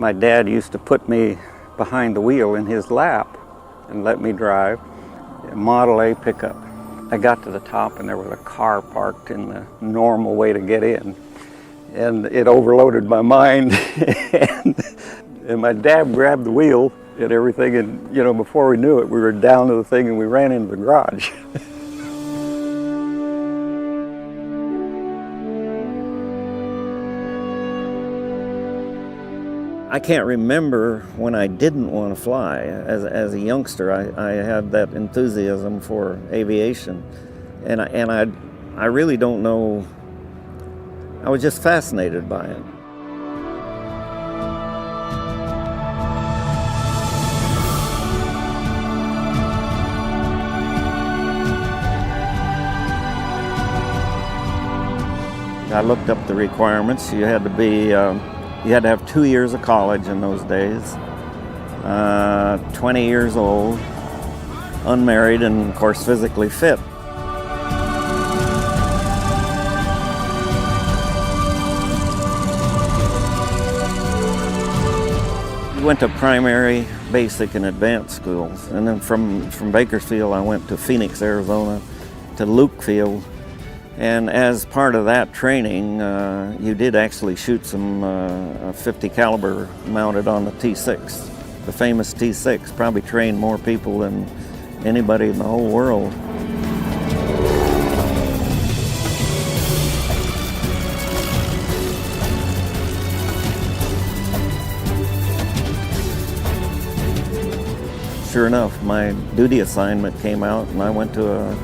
My dad used to put me behind the wheel in his lap and let me drive a Model A pickup. I got to the top and there was a car parked in the normal way to get in. And it overloaded my mind. and my dad grabbed the wheel and everything, and you know, before we knew it, we were down to the thing and we ran into the garage. I can't remember when I didn't want to fly. As a youngster, I had that enthusiasm for aviation, and I really don't know. I was just fascinated by it. I looked up the requirements. You had to be, you had to have 2 years of college in those days, 20 years old, unmarried, and of course physically fit. We went to primary, basic, and advanced schools, and then from Bakersfield I went to Phoenix, Arizona, to Luke Field. And as part of that training, you did actually shoot some 50 caliber mounted on the T6. The famous T6 probably trained more people than anybody in the whole world. Sure enough, my duty assignment came out and I went to a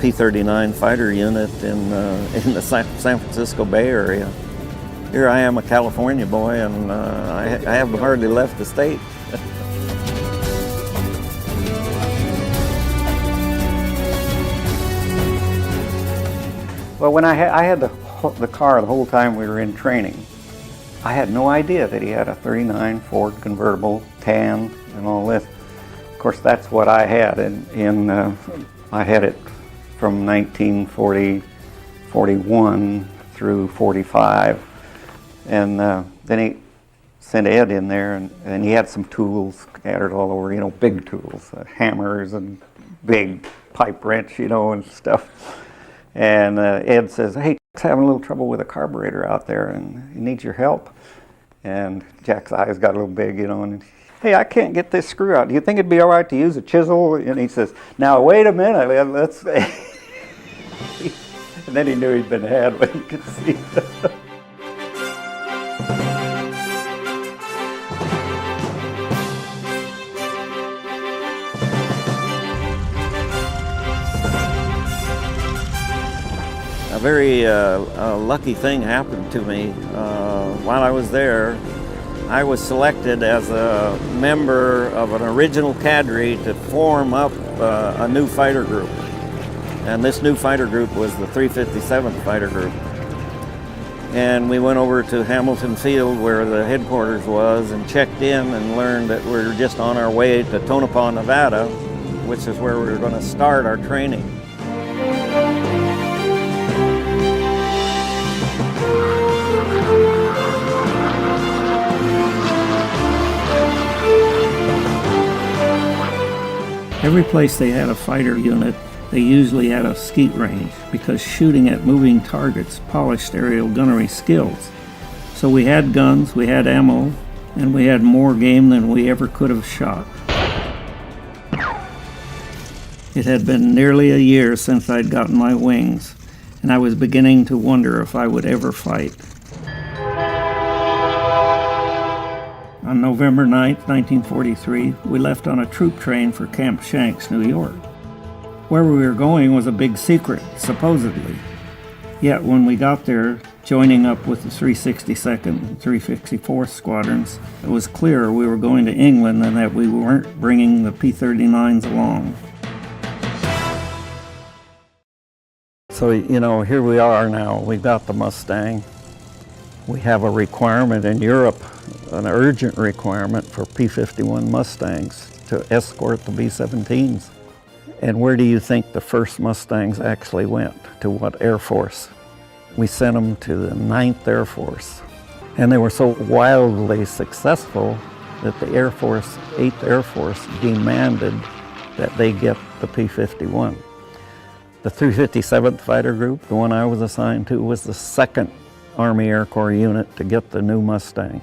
P-39 fighter unit in the San Francisco Bay Area. Here I am, a California boy, and I have hardly left the state. Well, when I had the car the whole time we were in training, I had no idea that he had a 39 Ford convertible, tan, and all this. Of course, that's what I had, I had it from 1941 through 45, and then he sent Ed in there, and he had some tools scattered all over, you know, big tools, hammers and big pipe wrench, you know, and stuff. And Ed says, "Hey, Jack's having a little trouble with a carburetor out there, and he needs your help." And Jack's eyes got a little big, you know, and "Hey, I can't get this screw out. Do you think it'd be all right to use a chisel?" And he says, "Now wait a minute, let's." And then he knew he'd been had when he could see. A very lucky thing happened to me while I was there. I was selected as a member of an original cadre to form up a new fighter group. And this new fighter group was the 357th Fighter Group. And we went over to Hamilton Field where the headquarters was and checked in and learned that we were just on our way to Tonopah, Nevada, which is where we were going to start our training. Every place they had a fighter unit, they usually had a skeet range because shooting at moving targets polished aerial gunnery skills. So we had guns, we had ammo, and we had more game than we ever could have shot. It had been nearly a year since I'd gotten my wings, and I was beginning to wonder if I would ever fight. On November 9th, 1943, we left on a troop train for Camp Shanks, New York. Where we were going was a big secret, supposedly. Yet when we got there, joining up with the 362nd and 364th Squadrons, it was clear we were going to England and that we weren't bringing the P-39s along. So, you know, here we are now. We've got the Mustang. We have a requirement in Europe, an urgent requirement for P-51 Mustangs to escort the B-17s. And where do you think the first Mustangs actually went? To what Air Force? We sent them to the 9th Air Force. And they were so wildly successful that the Air Force, 8th Air Force, demanded that they get the P-51. The 357th Fighter Group, the one I was assigned to, was the 2nd Army Air Corps unit to get the new Mustang.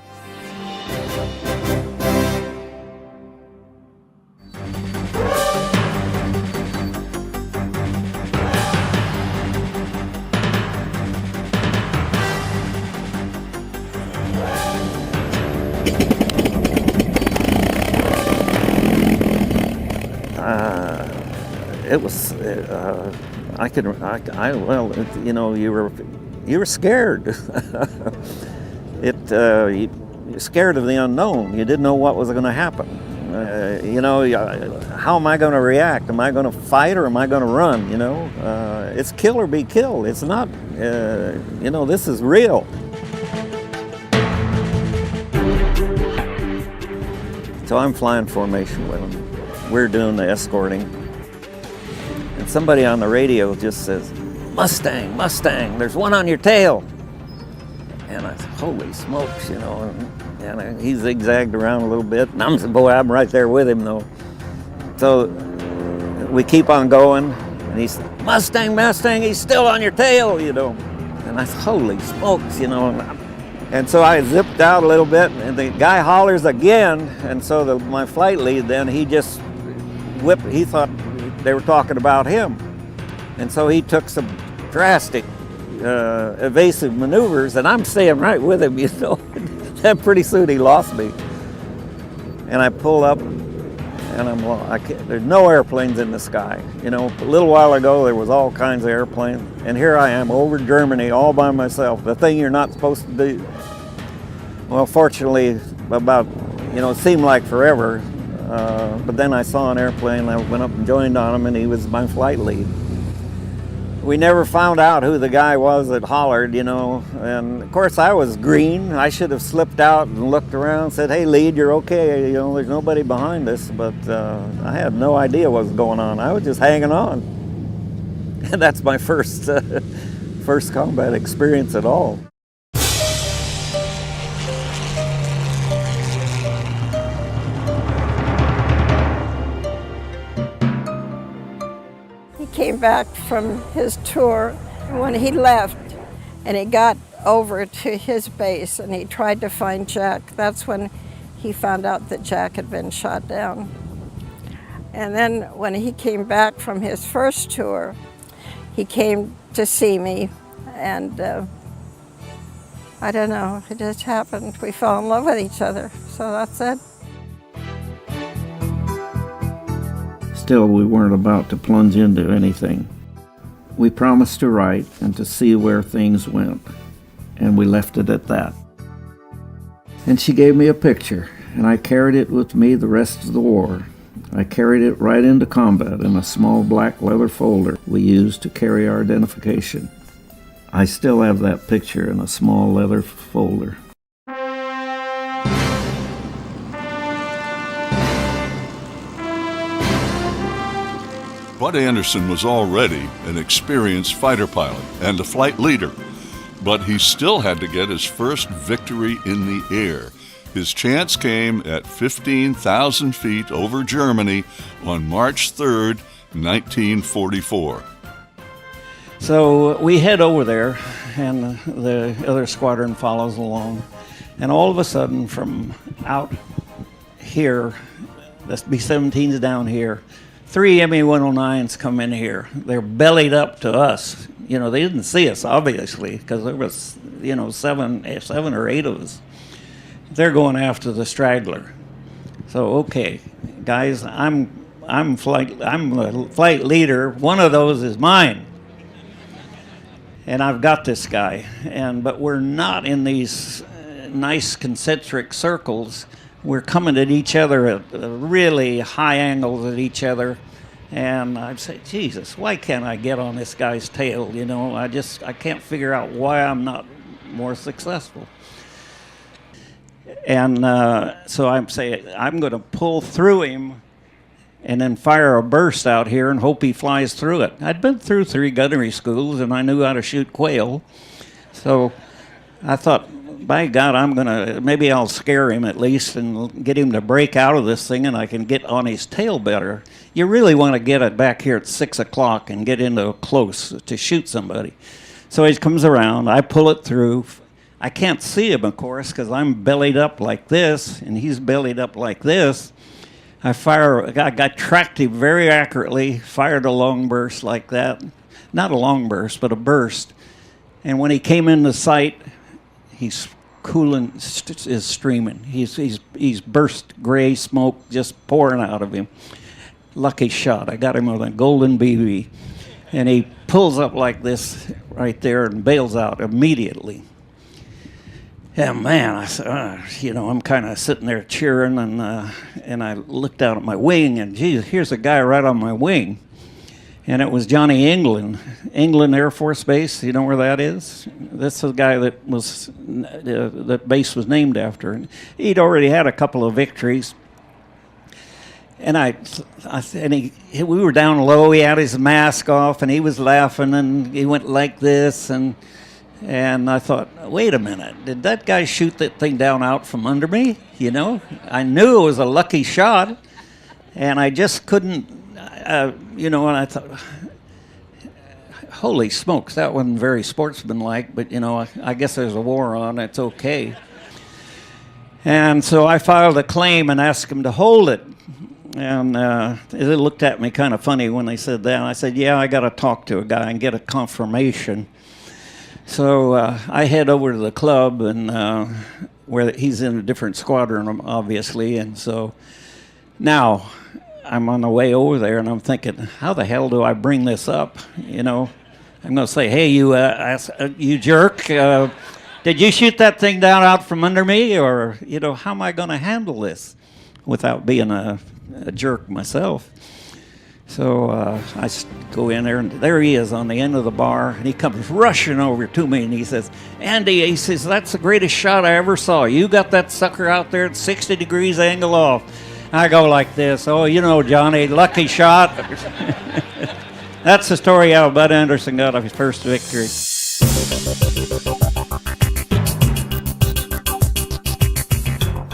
It was, you know, you were scared. You're scared of the unknown. You didn't know what was going to happen. You know, how am I going to react? Am I going to fight or am I going to run? You know, it's kill or be killed. It's not, you know, this is real. So I'm flying formation with them. We're doing the escorting. And somebody on the radio just says, "Mustang, Mustang, there's one on your tail." And I said, holy smokes, you know. And he zigzagged around a little bit. And I'm saying, boy, I'm right there with him, though. So we keep on going. And he said, "Mustang, Mustang, he's still on your tail, you know." And I said, holy smokes, you know. And so I zipped out a little bit, and the guy hollers again. And so my flight lead then, he just whipped, he thought they were talking about him. And so he took some drastic evasive maneuvers, and I'm staying right with him, you know. And pretty soon he lost me. And I pull up, and there's no airplanes in the sky. You know, a little while ago there was all kinds of airplanes, and here I am over Germany all by myself, the thing you're not supposed to do. Well, fortunately, about, you know, it seemed like forever, but then I saw an airplane, I went up and joined on him, and he was my flight lead. We never found out who the guy was that hollered, you know, and of course I was green. I should have slipped out and looked around and said, "Hey, lead, you're okay, you know, there's nobody behind us," but I had no idea what was going on. I was just hanging on. And that's my first combat experience at all. Came back from his tour. When he left and he got over to his base and he tried to find Jack, that's when he found out that Jack had been shot down. And then when he came back from his first tour, he came to see me, and I don't know, it just happened. We fell in love with each other, so that's it. Still, we weren't about to plunge into anything. We promised to write and to see where things went, and we left it at that. And she gave me a picture, and I carried it with me the rest of the war. I carried it right into combat in a small black leather folder we used to carry our identification. I still have that picture in a small leather folder. Bud Anderson was already an experienced fighter pilot and a flight leader, but he still had to get his first victory in the air. His chance came at 15,000 feet over Germany on March 3rd, 1944. So we head over there, and the other squadron follows along, and all of a sudden from out here, the B-17's down here, 3 ME-109s come in here. They're bellied up to us. You know, they didn't see us, obviously, because there was, you know, seven or eight of us. They're going after the straggler. So, okay, guys, I'm the flight leader. One of those is mine. And I've got this guy. But we're not in these nice concentric circles. We're coming at each other at really high angles at each other. And I'd say, Jesus, why can't I get on this guy's tail? You know, I can't figure out why I'm not more successful. And so I'm saying, I'm going to pull through him and then fire a burst out here and hope he flies through it. I'd been through 3 gunnery schools and I knew how to shoot quail. So I thought, by God, maybe I'll scare him at least and get him to break out of this thing and I can get on his tail better. You really want to get it back here at 6 o'clock and get into close to shoot somebody. So he comes around, I pull it through. I can't see him, of course, because I'm bellied up like this and he's bellied up like this. I got tracked him very accurately, fired a long burst like that. Not a long burst, but a burst. And when he came into sight, he's cooling, is streaming. He's burst gray smoke just pouring out of him. Lucky shot. I got him with a golden BB. And he pulls up like this right there and bails out immediately. Yeah, man, I said, I'm kind of sitting there cheering, and I looked out at my wing, and geez, here's a guy right on my wing. And it was Johnny England Air Force Base. You know where that is? That's the guy that that base was named after. And he'd already had a couple of victories. And we were down low. He had his mask off, and he was laughing, and he went like this, and I thought, wait a minute, did that guy shoot that thing down out from under me? I knew it was a lucky shot, and I just couldn't, and I thought, holy smokes, that wasn't very sportsmanlike, but, I guess there's a war on, it's okay. And so I filed a claim and asked him to hold it. And they looked at me kind of funny when they said that. And I said, yeah, I got to talk to a guy and get a confirmation. So I head over to the club, and where he's in a different squadron, obviously. And so now I'm on the way over there, and I'm thinking, how the hell do I bring this up? I'm going to say, hey, you jerk, did you shoot that thing down out from under me? Or, how am I going to handle this without being a jerk myself? So I go in there, and there he is on the end of the bar, and he comes rushing over to me, and he says, Andy, he says, that's the greatest shot I ever saw. You got that sucker out there at 60 degrees angle off. I go like this, Johnny, lucky shot. That's the story how Bud Anderson got his first victory.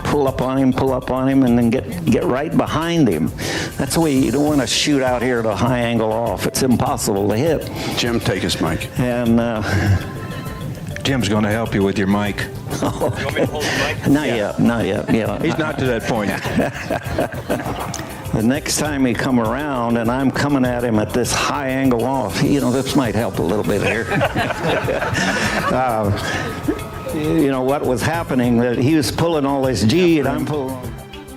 Pull up on him, and then get right behind him. That's the way you don't want to shoot out here at a high angle off. It's impossible to hit. Jim, take his mic. And Jim's going to help you with your mic. Oh, you want me to hold the mic? Not yet. Yeah. He's not to that point. The next time he come around and I'm coming at him at this high angle off, this might help a little bit here. What was happening, that he was pulling all this G and I'm pulling,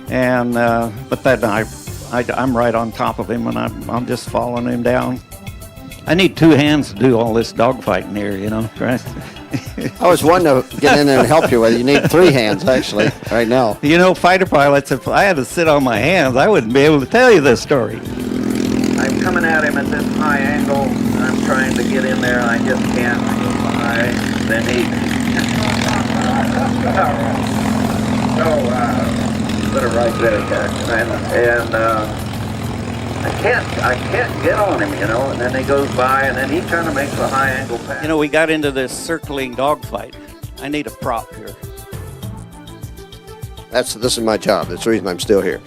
and but then I'm right on top of him, and I'm just following him down. I need two hands to do all this dogfighting here, right? I was wanting to get in there and help you with it. You need three hands, actually, right now. Fighter pilots, if I had to sit on my hands, I wouldn't be able to tell you this story. I'm coming at him at this high angle. I'm trying to get in there, and I just can't. Then he... put it right there, and I can't get on him, and then he goes by, and then he kind of makes a high angle pass. We got into this circling dogfight. I need a prop here. This is my job. That's the reason I'm still here.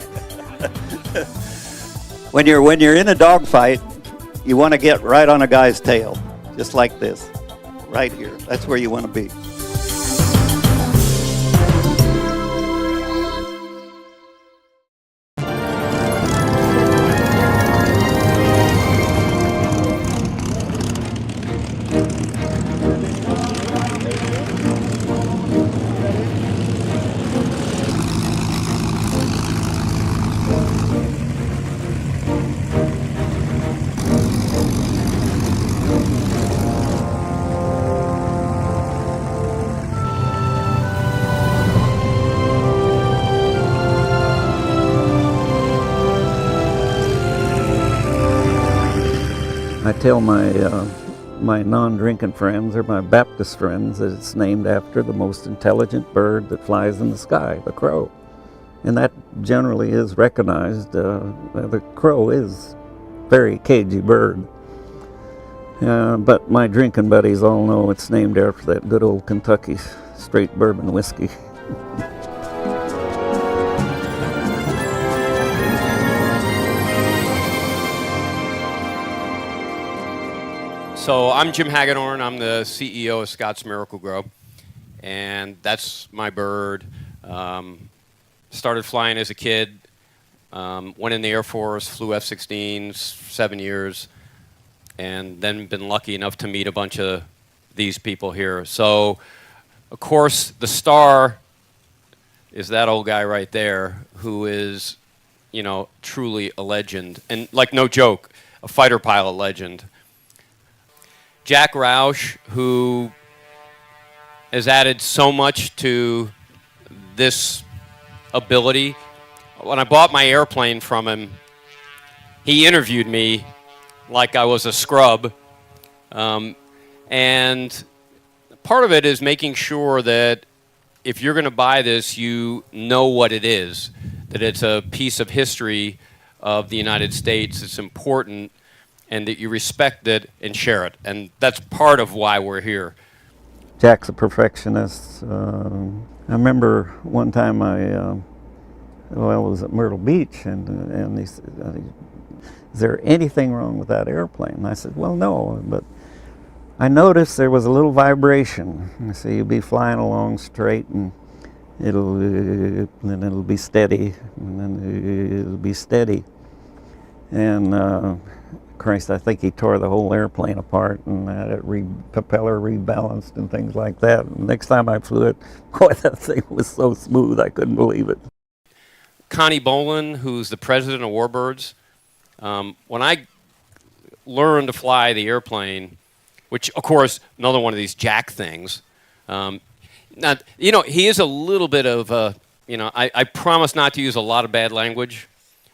When you're in a dogfight, you want to get right on a guy's tail, just like this, right here. That's where you want to be. I tell my non-drinking friends, or my Baptist friends, that it's named after the most intelligent bird that flies in the sky, the crow. And that generally is recognized. The crow is a very cagey bird. But my drinking buddies all know it's named after that good old Kentucky straight bourbon whiskey. So I'm Jim Hagedorn. I'm the CEO of Scott's Miracle-Gro, and that's my bird. Started flying as a kid, went in the Air Force, flew F-16s 7 years, and then been lucky enough to meet a bunch of these people here. So, of course, the star is that old guy right there who is, you know, truly a legend. And, like, no joke, a fighter pilot legend. Jack Roush, who has added so much to this ability. When I bought my airplane from him, he interviewed me like I was a scrub. And part of it is making sure that if you're going to buy this, you know what it is, that it's a piece of history of the United States. It's important, and that you respect it and share it. And that's part of why we're here. Jack's a perfectionist. I remember one time I was at Myrtle Beach, and he said, "Is there anything wrong with that airplane?" And I said, "Well, no, but I noticed there was a little vibration." And so you'll be flying along straight, and it'll be steady, and then it'll be steady. And Christ, I think he tore the whole airplane apart and had it propeller rebalanced and things like that. And next time I flew it, boy, that thing was so smooth, I couldn't believe it. Connie Bolin, who's the president of Warbirds, when I learned to fly the airplane, which, of course, another one of these Jack things, now, you know, he is a little bit of a, you know, I promise not to use a lot of bad language,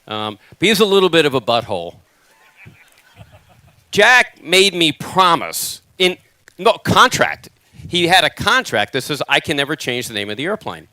but he's a little bit of a butthole. Jack made me promise contract. He had a contract that says I can never change the name of the airplane.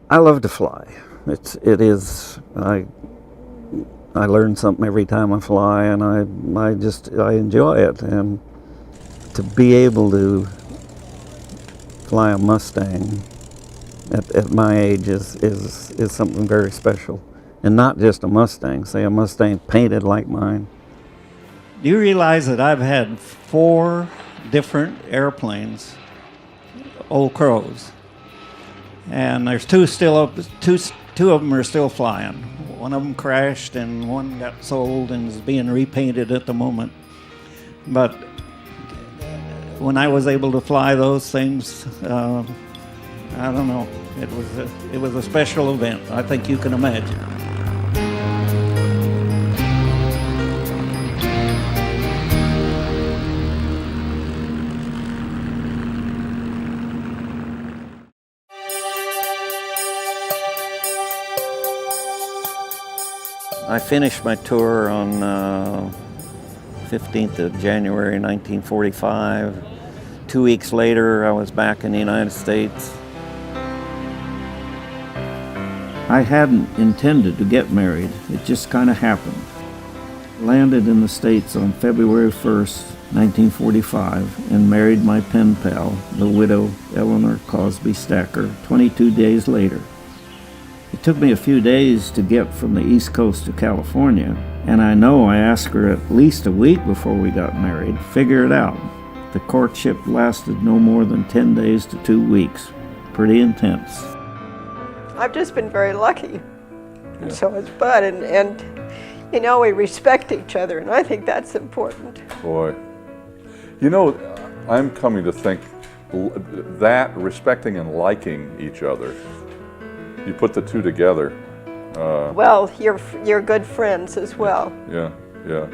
I love to fly. I learn something every time I fly, and I enjoy it. And to be able to fly a Mustang at my age is something very special. And not just a Mustang, say a Mustang painted like mine. Do you realize that I've had 4 different airplanes, Old Crows? And there's 2 still up. Two of them are still flying. One of them crashed, and one got sold and is being repainted at the moment. But when I was able to fly those things, I don't know. It was a special event. I think you can imagine. I finished my tour on 15th of January 1945. 2 weeks later, I was back in the United States. I hadn't intended to get married. It just kind of happened. Landed in the States on February 1st, 1945, and married my pen pal, the widow Eleanor Cosby Stacker, 22 days later. It took me a few days to get from the East Coast to California, and I know I asked her at least a week before we got married. Figure it out. The courtship lasted no more than 10 days to 2 weeks. Pretty intense. I've just been very lucky. and so is Bud, and you know, we respect each other, and I think that's important. Boy. You know, I'm coming to think that respecting and liking each other, you put the two together. Well, you're good friends as well. Yeah, yeah.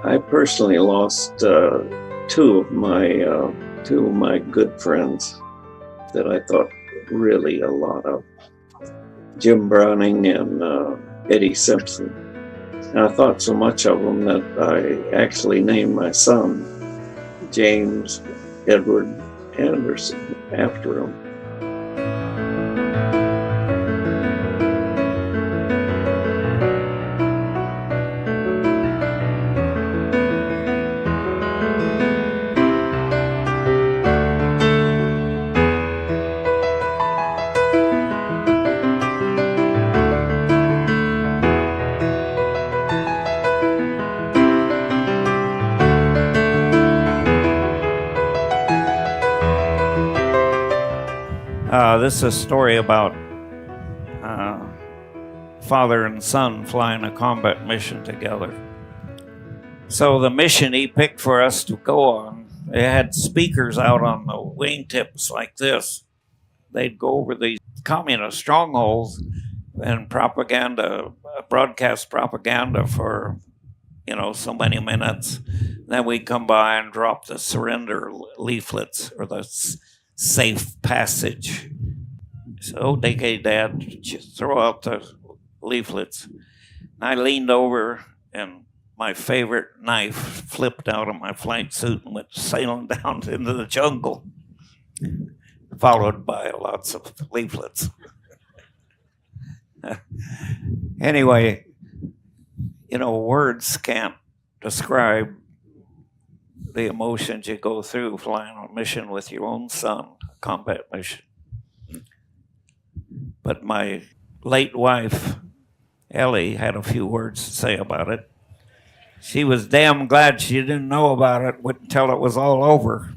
I personally lost two of my good friends that I thought really a lot of, Jim Browning and Eddie Simpson. And I thought so much of them that I actually named my son James Edward Anderson after him. This is a story about father and son flying a combat mission together. So the mission he picked for us to go on, they had speakers out on the wingtips like this. They'd go over these communist strongholds and propaganda, broadcast propaganda for, you know, so many minutes. Then we'd come by and drop the surrender leaflets or the safe passage. So, okay, Dad, just throw out the leaflets. And I leaned over, and my favorite knife flipped out of my flight suit and went sailing down into the jungle, followed by lots of leaflets. Anyway, you know, words can't describe the emotions you go through flying on a mission with your own son, a combat mission. But my late wife, Ellie, had a few words to say about it. She was damn glad she didn't know about it until it was all over.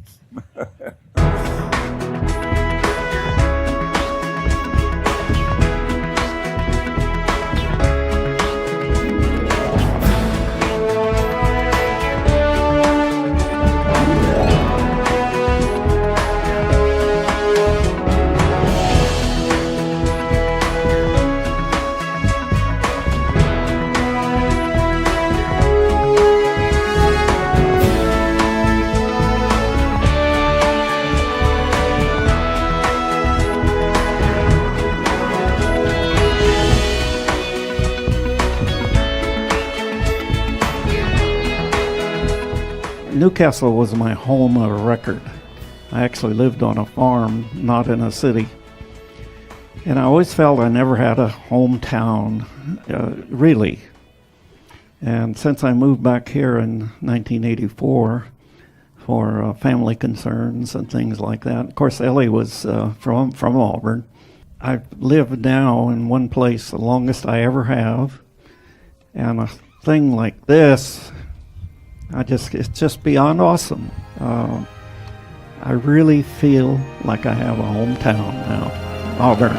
Newcastle was my home of record. I actually lived on a farm, not in a city. And I always felt I never had a hometown, really. And since I moved back here in 1984 for family concerns and things like that, of course Ellie was from Auburn. I've lived now in one place the longest I ever have. And a thing like this, it's just beyond awesome. I really feel like I have a hometown now, Auburn.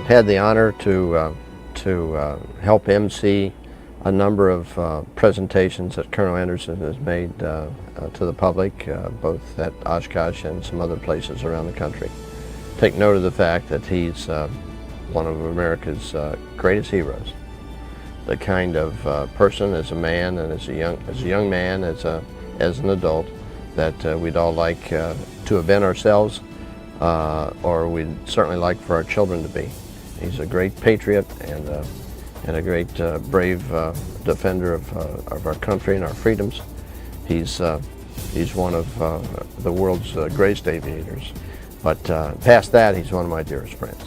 Had the honor to help MC a number of presentations that Colonel Anderson has made to the public, both at Oshkosh and some other places around the country. Take note of the fact that he's one of America's greatest heroes. The kind of person, as a man and as a young man, as an adult, that we'd all like to avent ourselves or we'd certainly like for our children to be. He's a great patriot and a great brave defender of our country and our freedoms. He's one of the world's greatest aviators. But past that, he's one of my dearest friends.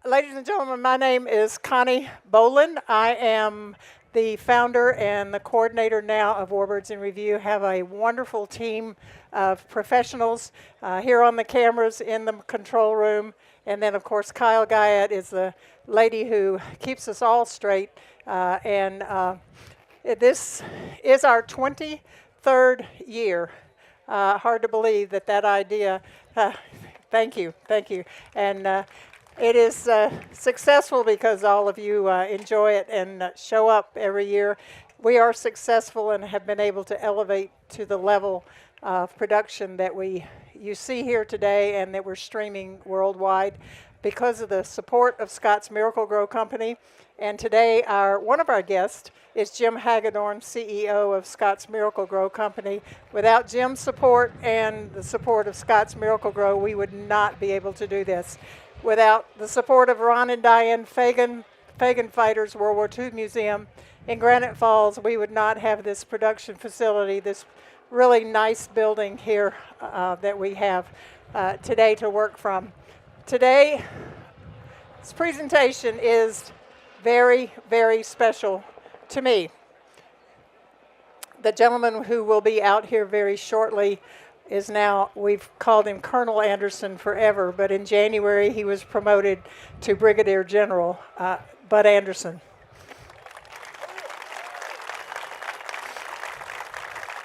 Ladies and gentlemen, my name is Connie Boland. I am the founder and the coordinator now of Warbirds in Review. Have a wonderful team of professionals here on the cameras in the control room. And then, of course, Kyle Guyette is the lady who keeps us all straight. This is our 23rd year. Hard to believe that idea. Thank you. And it is successful because all of you enjoy it and show up every year. We are successful and have been able to elevate to the level of production that you see here today and that we're streaming worldwide because of the support of Scott's Miracle-Gro Company. And today, one of our guests is Jim Hagedorn, CEO of Scott's Miracle-Gro Company. Without Jim's support and the support of Scott's Miracle-Gro, we would not be able to do this. Without the support of Ron and Diane Fagan Fighters World War II Museum in Granite Falls, we would not have this production facility, this really nice building here that we have today to work from. Today, this presentation is very, very special to me. The gentleman who will be out here very shortly is now, we've called him Colonel Anderson forever, but in January he was promoted to Brigadier General, Bud Anderson.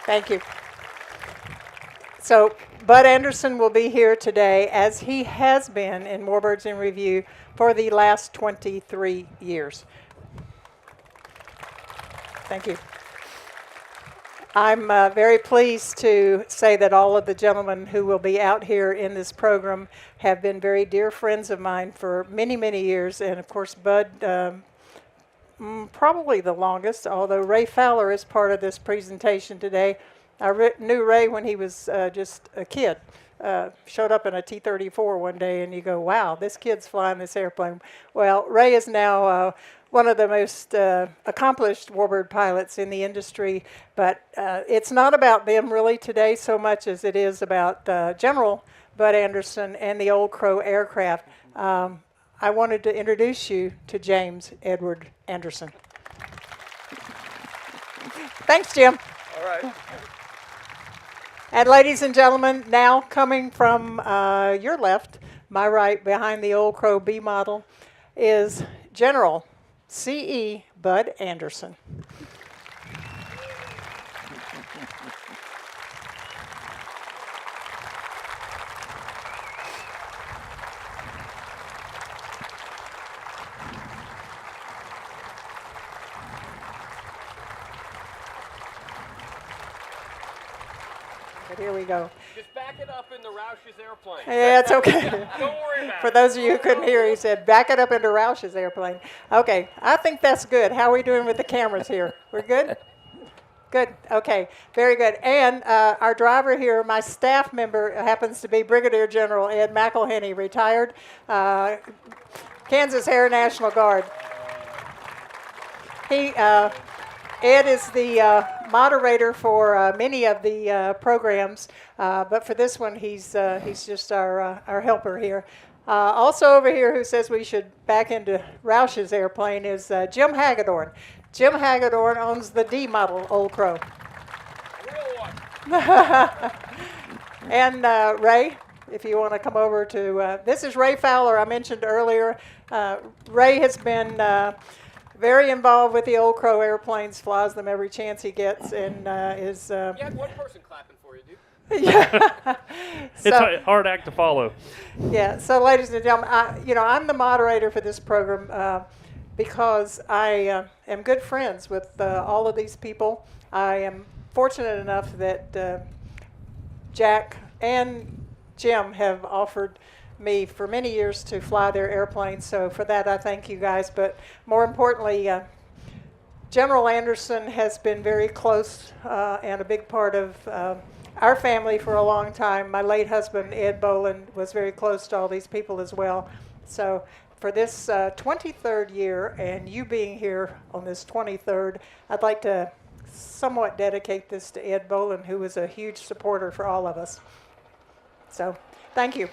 Thank you. So Bud Anderson will be here today, as he has been in Warbirds in Review for the last 23 years. Thank you. I'm very pleased to say that all of the gentlemen who will be out here in this program have been very dear friends of mine for many, many years. And of course, Bud, probably the longest, although Ray Fowler is part of this presentation today. I knew Ray when he was just a kid. Showed up in a T-34 one day and you go, wow, this kid's flying this airplane. Well, Ray is now one of the most accomplished warbird pilots in the industry, but it's not about them really today so much as it is about General Bud Anderson and the Old Crow aircraft. I wanted to introduce you to James Edward Anderson. Thanks, Jim. All right. And ladies and gentlemen, now coming from your left, my right, behind the Old Crow B model, is General C.E. Bud Anderson. But here we go. Just back it up into Roush's airplane. Yeah, it's okay. Don't worry about it. For those of you who couldn't hear, he said, back it up into Roush's airplane. Okay, I think that's good. How are we doing with the cameras here? We're good? Good, okay, very good. And our driver here, my staff member, happens to be Brigadier General Ed McElhenney, retired Kansas Air National Guard. Ed is the moderator for many of the programs, but for this one, he's just our helper here. Also over here, who says we should back into Roush's airplane, is Jim Hagedorn. Jim Hagedorn owns the D model Old Crow. And Ray, if you want to come over to, this is Ray Fowler, I mentioned earlier. Ray has been very involved with the Old Crow airplanes, flies them every chance he gets, and is... You had one person clapping for you, dude. Yeah. It's a hard act to follow. Yeah, so ladies and gentlemen, I'm the moderator for this program because I am good friends with all of these people. I am fortunate enough that Jack and Jim have offered me for many years to fly their airplanes, so for that I thank you guys. But more importantly, General Anderson has been very close and a big part of our family for a long time. My late husband, Ed Boland, was very close to all these people as well. So for this 23rd year, and you being here on this 23rd, I'd like to somewhat dedicate this to Ed Boland, who was a huge supporter for all of us. So thank you.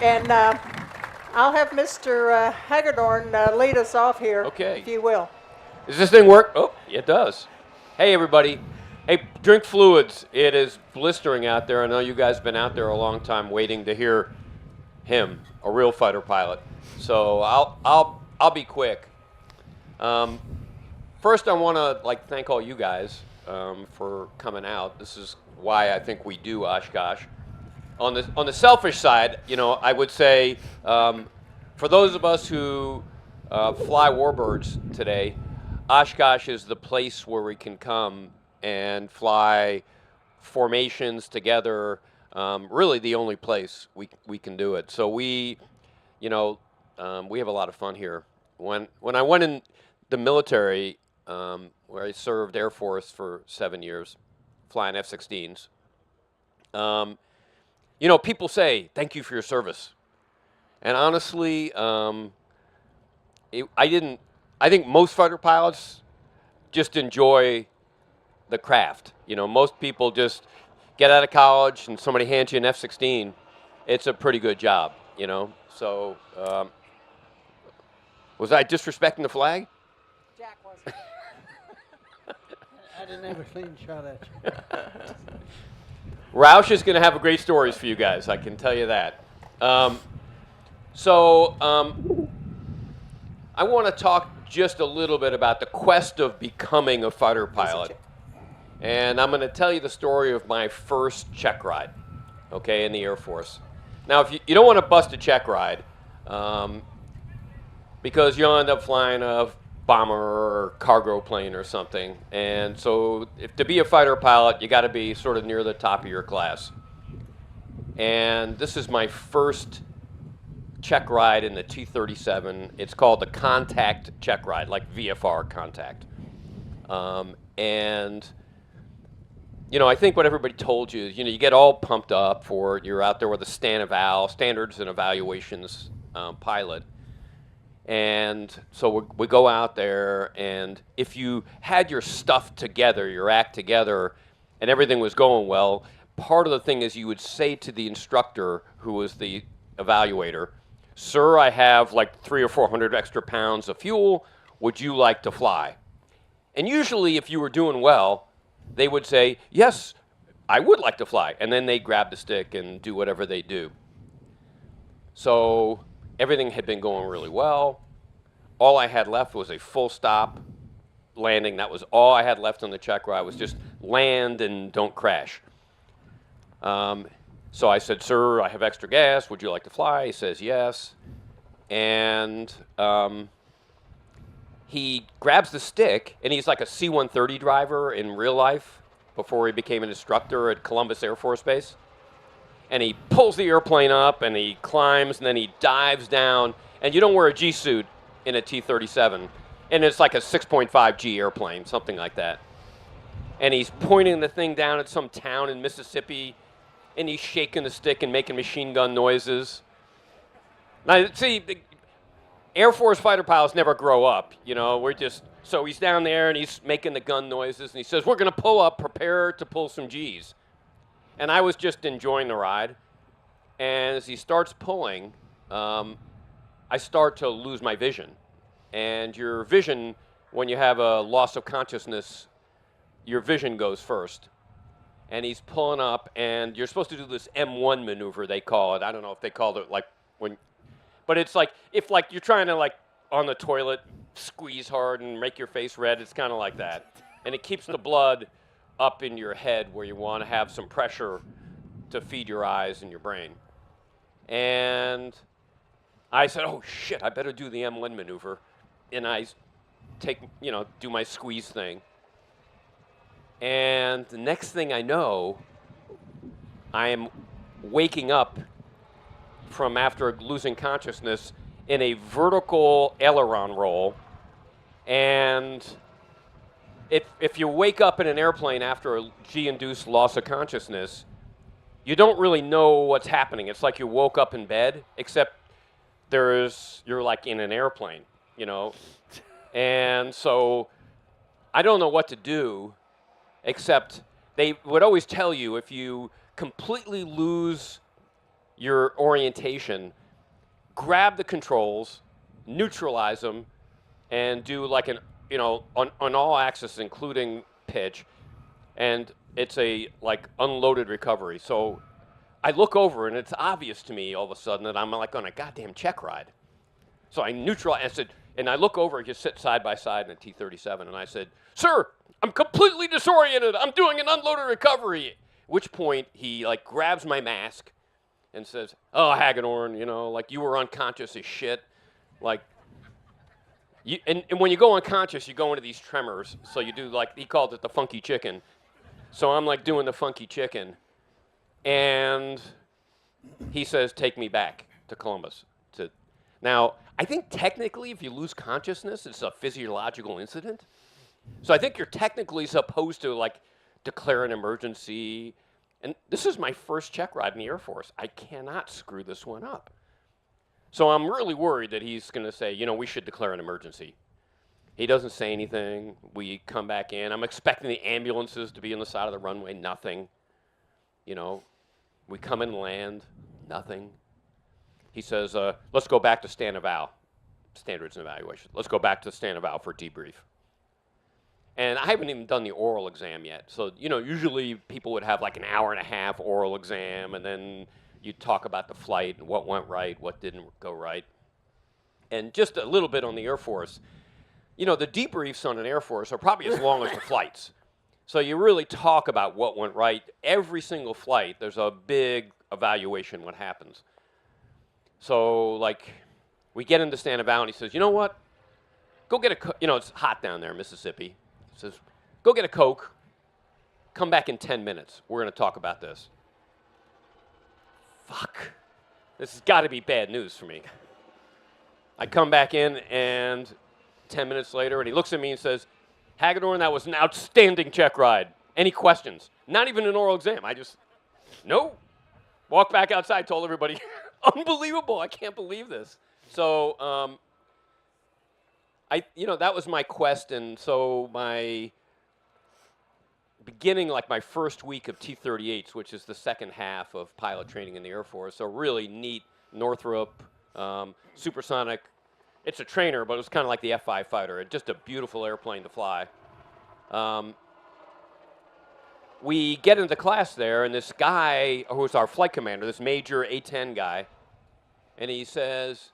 And I'll have Mr. Hagedorn lead us off here, Okay. if you will. Does this thing work? Oh, it does. Hey, everybody. Hey, drink fluids. It is blistering out there. I know you guys have been out there a long time waiting to hear him, a real fighter pilot. So I'll be quick. First, I want to thank all you guys for coming out. This is why I think we do Oshkosh. On the selfish side, I would say for those of us who fly warbirds today, Oshkosh is the place where we can come and fly formations together. Really, the only place we can do it. So we have a lot of fun here. When I went in the military, where I served Air Force for 7 years, flying F-16s. People say, thank you for your service. And honestly, I think most fighter pilots just enjoy the craft. Most people just get out of college and somebody hands you an F-16. It's a pretty good job, So, was I disrespecting the flag? Jack wasn't. I didn't have a clean shot at you. Roush is going to have great stories for you guys, I can tell you that. I want to talk just a little bit about the quest of becoming a fighter pilot. And I'm going to tell you the story of my first check ride, in the Air Force. Now, if you don't want to bust a check ride, because you'll end up flying a bomber or cargo plane or something. And so to be a fighter pilot, you got to be sort of near the top of your class. And this is my first check ride in the T-37. It's called the contact check ride, like VFR contact. I think what everybody told you is, you get all pumped up for it. You're out there with a standards and evaluations pilot. And so we go out there, and if you had your stuff together, your act together, and everything was going well, part of the thing is you would say to the instructor, who was the evaluator, sir, I have like 300 or 400 extra pounds of fuel. Would you like to fly? And usually if you were doing well, they would say, yes, I would like to fly. And then they'd grab the stick and do whatever they do. So everything had been going really well. All I had left was a full stop landing. That was all I had left on the check ride, was just land and don't crash. So I said, sir, I have extra gas. Would you like to fly? He says, yes. And he grabs the stick, and he's like a C-130 driver in real life before he became an instructor at Columbus Air Force Base. And he pulls the airplane up, and he climbs, and then he dives down. And you don't wear a G-suit in a T-37. And it's like a 6.5 G airplane, something like that. And he's pointing the thing down at some town in Mississippi, and he's shaking the stick and making machine gun noises. Now, see, the Air Force fighter pilots never grow up, so he's down there, and he's making the gun noises, and he says, we're going to pull up, prepare to pull some G's. And I was just enjoying the ride. And as he starts pulling, I start to lose my vision. And your vision, when you have a loss of consciousness, your vision goes first. And he's pulling up, and you're supposed to do this M1 maneuver, they call it. I don't know if they called it but it's like, if you're trying to on the toilet, squeeze hard and make your face red, it's kind of like that. And it keeps the blood up in your head where you want to have some pressure to feed your eyes and your brain. And I said, oh shit, I better do the M1 maneuver. And I do my squeeze thing. And the next thing I know, I am waking up from after losing consciousness in a vertical aileron roll. And if you wake up in an airplane after a G-induced loss of consciousness, you don't really know what's happening. It's like you woke up in bed, except you're like in an airplane, And so I don't know what to do, except they would always tell you if you completely lose your orientation, grab the controls, neutralize them, and do like an, on all axes, including pitch, and it's a like unloaded recovery. So I look over and it's obvious to me all of a sudden that I'm like on a goddamn check ride. So I neutralize it, and I look over and just sit side by side in a T-37, and I said, "Sir, I'm completely disoriented. I'm doing an unloaded recovery." At which point he like grabs my mask and says, "Oh, Hagedorn, like you were unconscious as shit. Like, and when you go unconscious, you go into these tremors. So you do like, he called it the funky chicken. So I'm like doing the funky chicken. And he says, take me back to Columbus. Now, I think technically if you lose consciousness, it's a physiological incident. So I think you're technically supposed to like declare an emergency. And this is my first check ride in the Air Force. I cannot screw this one up. So I'm really worried that he's going to say, we should declare an emergency. He doesn't say anything. We come back in. I'm expecting the ambulances to be on the side of the runway. Nothing. We come and land. Nothing. He says, let's go back to stand eval. Standards and evaluation. Let's go back to stand eval for debrief. And I haven't even done the oral exam yet. So, usually people would have like an hour and a half oral exam, and then you talk about the flight and what went right, what didn't go right. And just a little bit on the Air Force. The debriefs on an Air Force are probably as long as the flights. So you really talk about what went right. Every single flight, there's a big evaluation what happens. So, like, we get into stand eval, and he says, you know what? Go get it's hot down there in Mississippi. He says, go get a Coke. Come back in 10 minutes. We're going to talk about this. Fuck. This has got to be bad news for me. I come back in, and 10 minutes later, and he looks at me and says, Hagedorn, that was an outstanding check ride. Any questions? Not even an oral exam. No. Walked back outside, told everybody, unbelievable, I can't believe this. So, that was my quest, and so my beginning, like my first week of T-38s, which is the second half of pilot training in the Air Force, so really neat, Northrop, supersonic. It's a trainer, but it was kind of like the F-5 fighter. Just a beautiful airplane to fly. We get into class there, and this guy, who was our flight commander, this Major A-10 guy, and he says,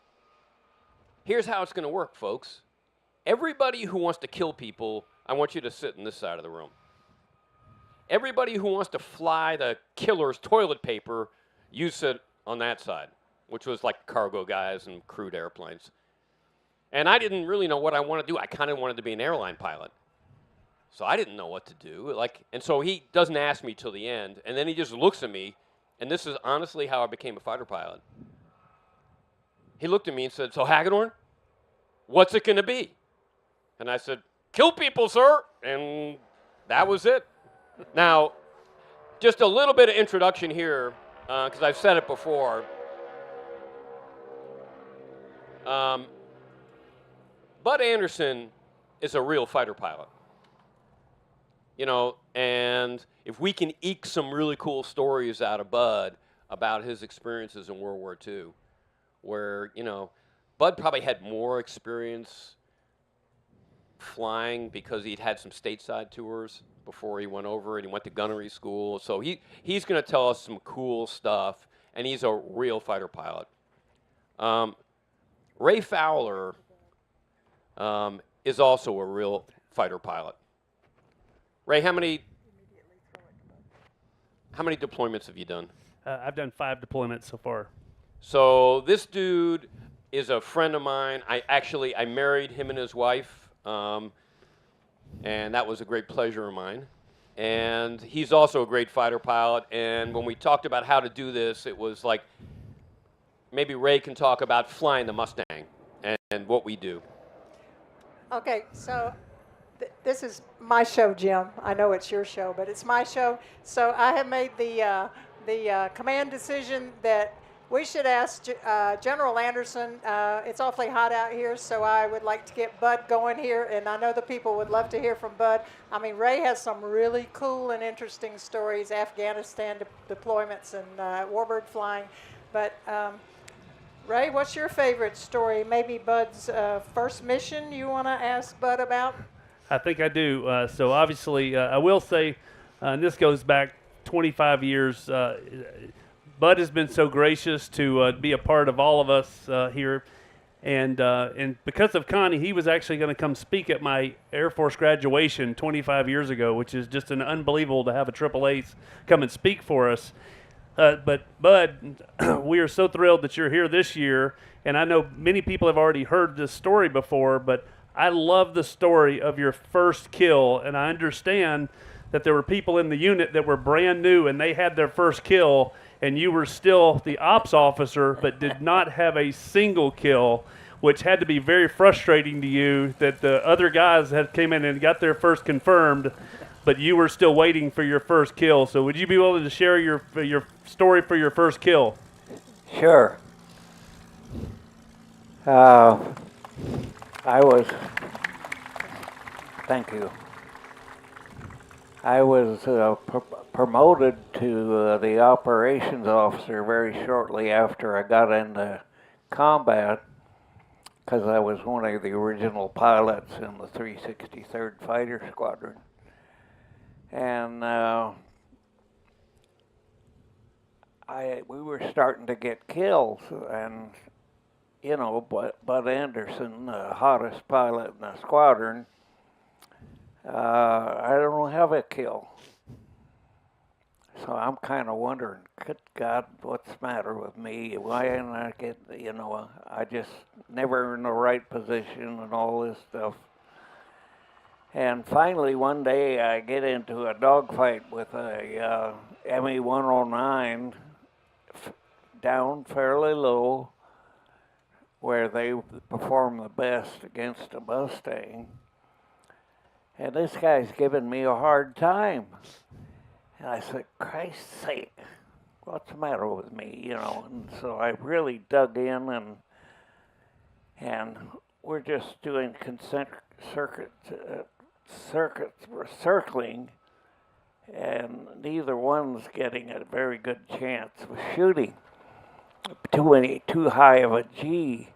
here's how it's going to work, folks. Everybody who wants to kill people, I want you to sit in this side of the room. Everybody who wants to fly the killer's toilet paper, you sit on that side, which was like cargo guys and crewed airplanes. And I didn't really know what I wanted to do. I kind of wanted to be an airline pilot. So I didn't know what to do. And so he doesn't ask me till the end, and then he just looks at me, and this is honestly how I became a fighter pilot. He looked at me and said, so Hagedorn, what's it going to be? And I said, kill people, sir. And that was it. Now, just a little bit of introduction here, because I've said it before. Bud Anderson is a real fighter pilot. And if we can eke some really cool stories out of Bud about his experiences in World War II, where, Bud probably had more experience flying because he'd had some stateside tours before he went over, and he went to gunnery school. So he's going to tell us some cool stuff, and he's a real fighter pilot. Ray Fowler is also a real fighter pilot. Ray, how many deployments have you done? I've done 5 deployments so far. So this dude is a friend of mine. I married him and his wife, and that was a great pleasure of mine. And he's also a great fighter pilot. And when we talked about how to do this, it was like maybe Ray can talk about flying the Mustang and what we do. Okay, so this is my show, Jim. I know it's your show, but it's my show. So I have made the command decision that we should ask General Anderson. It's awfully hot out here, so I would like to get Bud going here, and I know the people would love to hear from Bud. I mean, Ray has some really cool and interesting stories, Afghanistan deployments and warbird flying. But Ray, what's your favorite story? Maybe Bud's first mission you want to ask Bud about? I think I do. So obviously, I will say, and this goes back 25 years. Bud has been so gracious to be a part of all of us here. And because of Connie, he was actually going to come speak at my Air Force graduation 25 years ago, which is just an unbelievable to have a Triple Ace come and speak for us. But Bud, we are so thrilled that you're here this year. And I know many people have already heard this story before, but I love the story of your first kill. And I understand that there were people in the unit that were brand new and they had their first kill, and you were still the ops officer but did not have a single kill, which had to be very frustrating to you that the other guys had came in and got their first confirmed, but you were still waiting for your first kill. So would you be willing to share your story for your first kill? Sure. Thank you. I was promoted to the operations officer very shortly after I got into combat, because I was one of the original pilots in the 363rd Fighter Squadron. And we were starting to get kills, and you know, Bud Anderson, the hottest pilot in the squadron, I don't have a kill. So I'm kind of wondering, good God, what's the matter with me? Why didn't I get, you know, I just never in the right position and all this stuff. And finally, one day, I get into a dogfight with a ME-109 down fairly low, where they perform the best against a Mustang. And this guy's giving me a hard time. And I said, Christ's sake, what's the matter with me, you know? And so I really dug in, and we're just doing circling, and neither one's getting a very good chance of shooting. Too high of a G.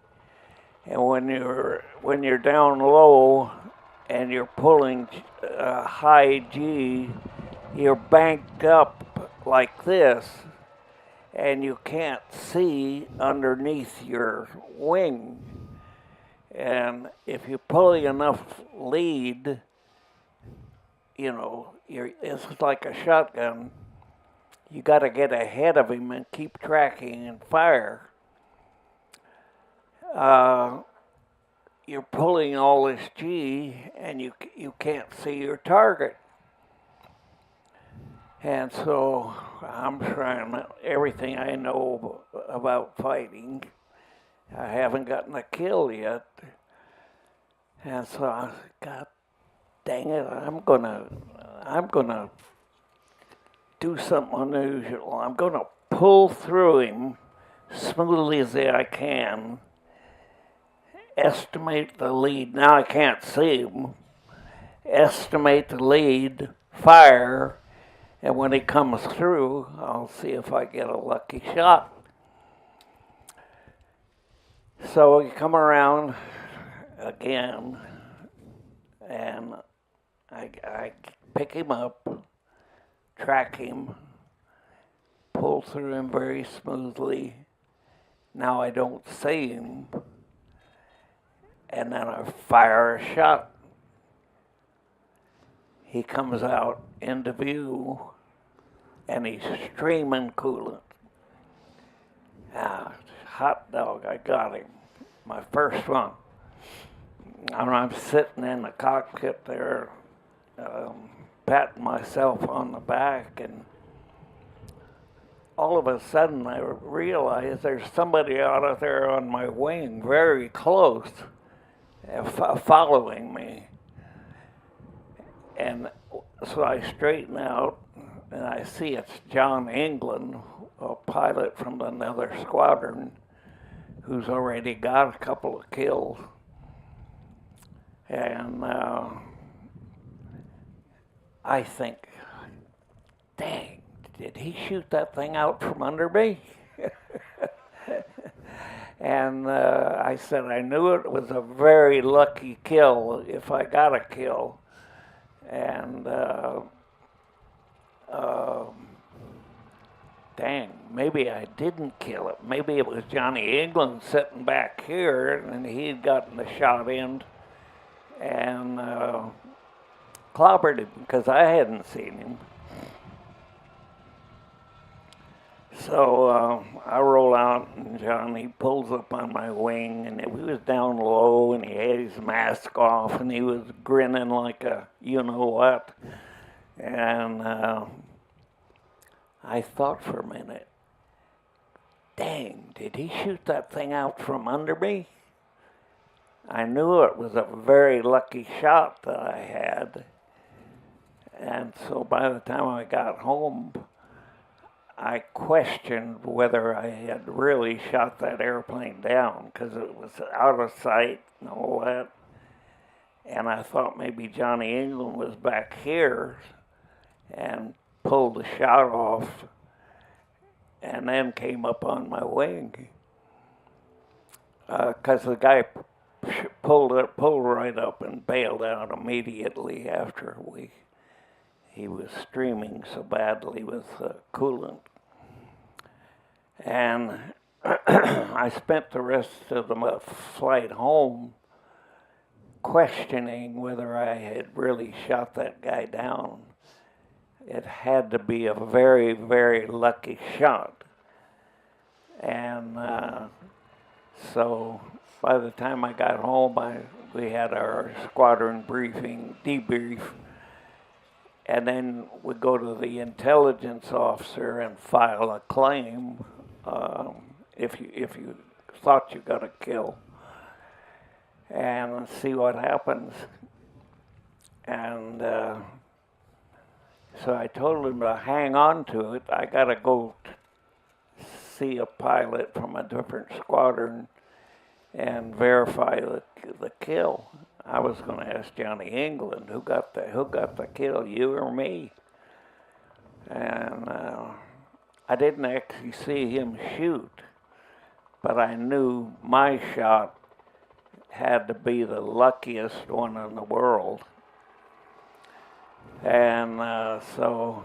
And when you're down low and you're pulling a high G, you're banked up like this, and you can't see underneath your wing. And if you're pulling enough lead, you know, it's like a shotgun. You got to get ahead of him and keep tracking and fire. You're pulling all this G, and you can't see your target. And so I'm trying everything I know about fighting. I haven't gotten a kill yet. And so I said, God dang it, I'm gonna do something unusual. I'm gonna pull through him smoothly as I can, estimate the lead. Now I can't see him. Estimate the lead, fire, and when he comes through, I'll see if I get a lucky shot. So we come around again, and I pick him up, track him, pull through him very smoothly. Now I don't see him, and then I fire a shot. He comes out into view, and he's streaming coolant. Hot dog, I got him. My first one. And I'm sitting in the cockpit there, patting myself on the back, and all of a sudden I realize there's somebody out there on my wing very close, following me. And so I straighten out, and I see it's John England, a pilot from another squadron, who's already got a couple of kills. And I think, dang, did he shoot that thing out from under me? And I said I knew it was a very lucky kill if I got a kill. And dang, maybe I didn't kill it. Maybe it was Johnny England sitting back here, and he'd gotten the shot in and clobbered him because I hadn't seen him. So I roll out, and Johnny pulls up on my wing, and he was down low, and he had his mask off, and he was grinning like a you-know-what. And I thought for a minute, dang, did he shoot that thing out from under me? I knew it was a very lucky shot that I had. And so by the time I got home, I questioned whether I had really shot that airplane down because it was out of sight and all that. And I thought maybe Johnny England was back here and pulled the shot off and then came up on my wing. Because the guy pulled right up and bailed out immediately after he was streaming so badly with coolant. And I spent the rest of the flight home questioning whether I had really shot that guy down. It had to be a very, very lucky shot. And so by the time I got home, we had our squadron debrief, and then we go to the intelligence officer and file a claim if you thought you got a kill, and see what happens. And so I told him to hang on to it. I got to go see a pilot from a different squadron and verify the kill. I was going to ask Johnny England who got the kill, you or me. And I didn't actually see him shoot, but I knew my shot had to be the luckiest one in the world. And so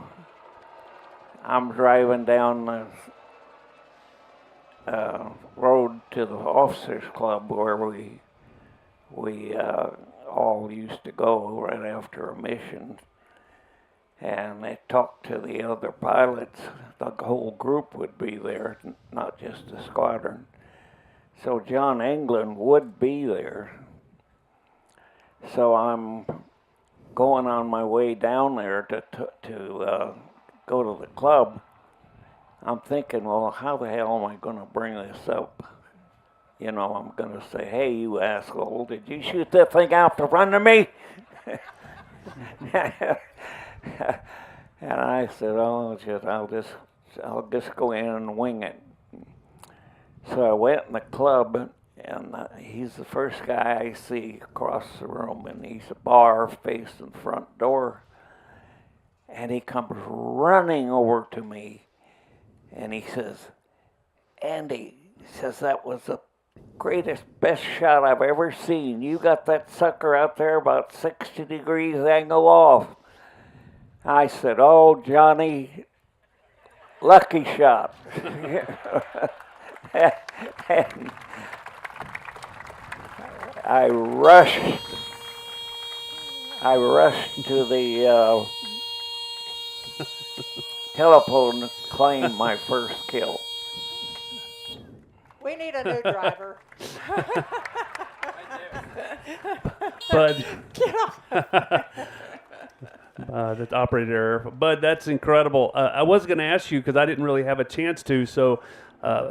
I'm driving down the road to the officers club where we all used to go right after a mission, and they talked to the other pilots. The whole group would be there, not just the squadron. So John England would be there. So I'm going on my way down there to go to the club. I'm thinking, well, how the hell am I going to bring this up? You know, I'm going to say, hey, you asshole, did you shoot that thing out the front of me? And I said, oh, I'll just go in and wing it. So I went in the club, and he's the first guy I see across the room, and he's a bar facing the front door. And he comes running over to me, and he says, Andy, he says, that was the greatest, best shot I've ever seen. You got that sucker out there about 60 degrees angle off. I said, oh, Johnny, lucky shot. And I rushed to the telephone to claim my first kill. We need a new driver. Bud. Get off. That's operator error. Bud, that's incredible. I was going to ask you because I didn't really have a chance to. So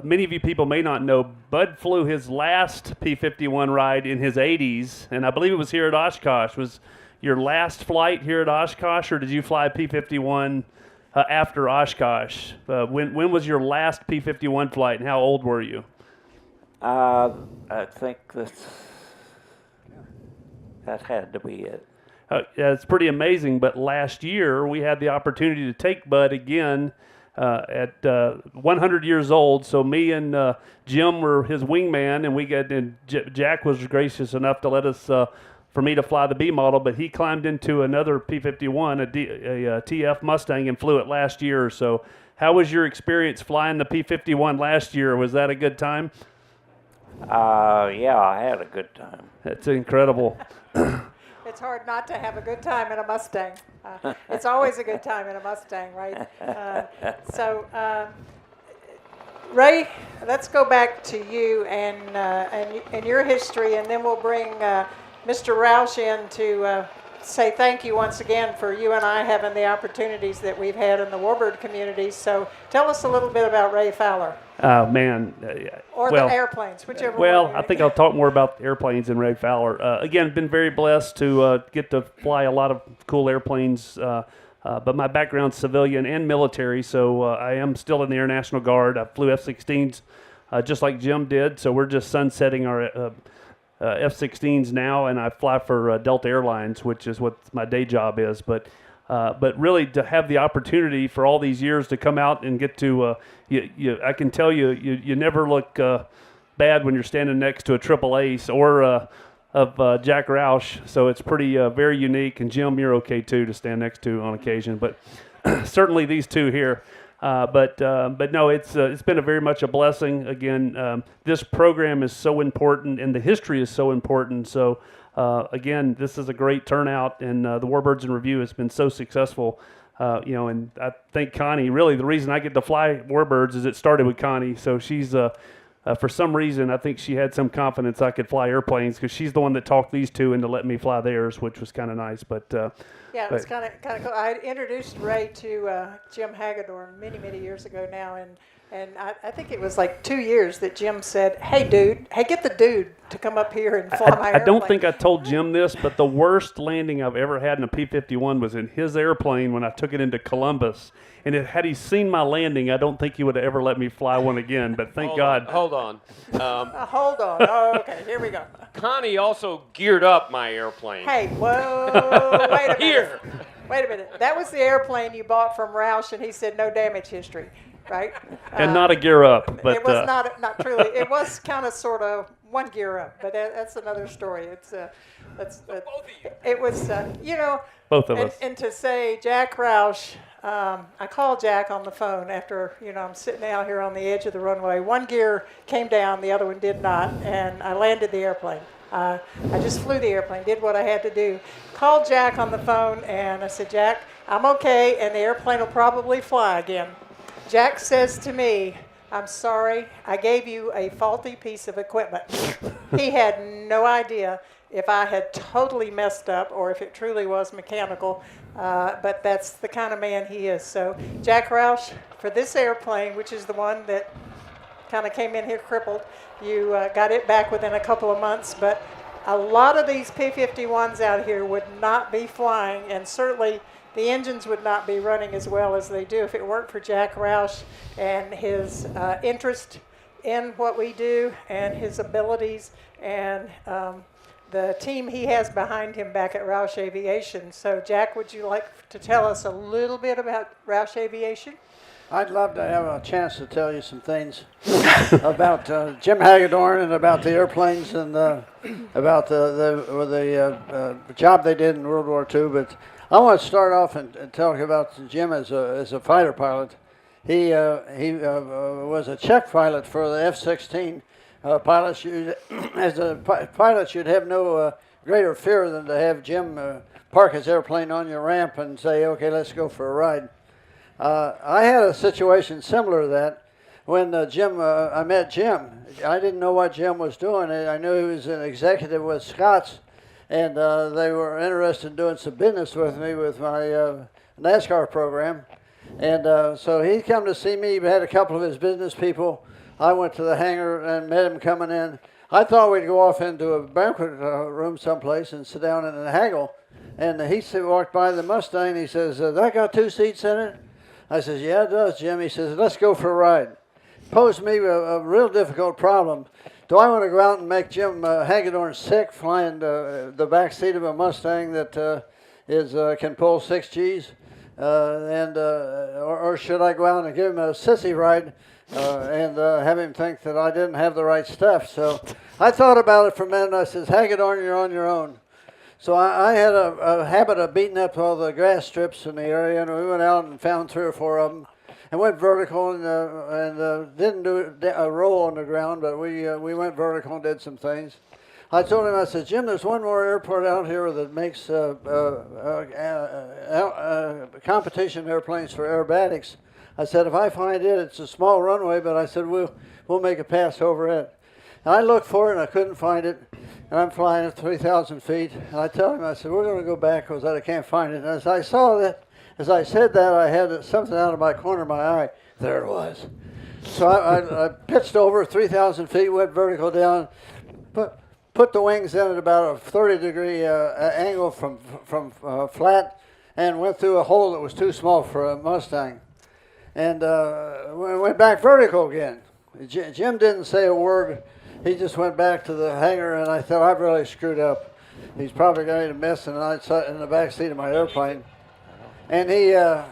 many of you people may not know, Bud flew his last P-51 ride in his 80s, and I believe it was here at Oshkosh. Was your last flight here at Oshkosh, or did you fly P-51 after Oshkosh? When was your last P-51 flight, and how old were you? I think that had to be it. Yeah, it's pretty amazing, but last year we had the opportunity to take Bud again at 100 years old. So me and Jim were his wingman, and Jack was gracious enough to let us for me to fly the B model, but he climbed into another P-51, a TF Mustang, and flew it last year. So how was your experience flying the P-51 last year? Was that a good time? Yeah, I had a good time. That's incredible. It's hard not to have a good time in a Mustang. It's always a good time in a Mustang, right? Ray, let's go back to you and your history, and then we'll bring Mr. Roush in to say thank you once again for you and I having the opportunities that we've had in the warbird community. So tell us a little bit about Ray Fowler. Oh, man. Or the airplanes, whichever Well, one. I think I'll talk more about airplanes than Ray Fowler. Again, been very blessed to get to fly a lot of cool airplanes, but my background's civilian and military, so I am still in the Air National Guard. I flew F-16s just like Jim did, so we're just sunsetting our F-16s now, and I fly for Delta Airlines, which is what my day job is. But really to have the opportunity for all these years to come out and get to, I can tell you never look bad when you're standing next to a Triple Ace or of Jack Roush. So it's pretty very unique. And Jim, you're okay too to stand next to on occasion. But certainly these two here. But no, it's been very much a blessing. Again, this program is so important, and the history is so important. So again, this is a great turnout, and the Warbirds in Review has been so successful. And I think Connie, really the reason I get to fly Warbirds is it started with Connie. So she's for some reason, I think she had some confidence I could fly airplanes because she's the one that talked these two into letting me fly theirs, which was kind of nice. But yeah, it was kind of cool. I introduced Ray to Jim Hagedorn many years ago now, and I think it was like 2 years that Jim said, "Hey, get the dude to come up here and fly my airplane." I don't think I told Jim this, but the worst landing I've ever had in a P-51 was in his airplane when I took it into Columbus. And had he seen my landing, I don't think he would have ever let me fly one again. But thank God. Hold on. Hold on. Oh, okay, here we go. Connie also geared up my airplane. Hey, whoa, wait a minute. Here. Wait a minute. That was the airplane you bought from Roush, and he said no damage history, right? And not a gear up. But it was not truly. It was kind of sort of one gear up, but that's another story. It was both of us. And to say Jack Roush. I called Jack on the phone after, I'm sitting out here on the edge of the runway. One gear came down, the other one did not, and I landed the airplane. I just flew the airplane, did what I had to do. Called Jack on the phone, and I said, "Jack, I'm okay, and the airplane will probably fly again." Jack says to me, "I'm sorry, I gave you a faulty piece of equipment." He had no idea if I had totally messed up or if it truly was mechanical. But that's the kind of man he is. So, Jack Roush, for this airplane, which is the one that kind of came in here crippled, you got it back within a couple of months. But a lot of these P-51s out here would not be flying, and certainly the engines would not be running as well as they do if it weren't for Jack Roush and his interest in what we do and his abilities and the team he has behind him back at Roush Aviation. So, Jack, would you like to tell us a little bit about Roush Aviation? I'd love to have a chance to tell you some things about Jim Hagedorn and about the airplanes and about the job they did in World War II. But I want to start off and talk about Jim as a fighter pilot. He was a check pilot for the F-16. As a pilot, you'd have no greater fear than to have Jim park his airplane on your ramp and say, "Okay, let's go for a ride." I had a situation similar to that when I met Jim. I didn't know what Jim was doing. I knew he was an executive with Scott's, and they were interested in doing some business with me with my NASCAR program. And so he come to see me. He had a couple of his business people. I went to the hangar and met him coming in. I thought we'd go off into a banquet room someplace and sit down and haggle. And he walked by the Mustang. He says, "That got 2 seats in it?" I says, "Yeah, it does, Jim." He says, "Let's go for a ride." Posed me a real difficult problem. Do I want to go out and make Jim Hagedorn sick flying the back seat of a Mustang that can pull 6 Gs? or should I go out and give him a sissy ride and have him think that I didn't have the right stuff? So I thought about it for a minute, and I says, Hagedorn, you're on your own. So I had a habit of beating up all the grass strips in the area, and we went out and found 3 or 4 of them, and went vertical and didn't do a roll on the ground, but we went vertical and did some things. I told him, I said, Jim, there's one more airport out here that makes competition airplanes for aerobatics. I said, if I find it, it's a small runway, but I said, we'll make a pass over it. And I looked for it, and I couldn't find it. And I'm flying at 3,000 feet. And I tell him, I said, we're going to go back because I can't find it. And as I saw that, as I said that, I had something out of my corner of my eye. There it was. So I pitched over 3,000 feet, went vertical down, put the wings in at about a 30-degree angle from flat, and went through a hole that was too small for a Mustang. And went back vertical again. Jim didn't say a word. He just went back to the hangar, and I thought, I've really screwed up. He's probably going to miss, and I sat in the back seat of my airplane. And he got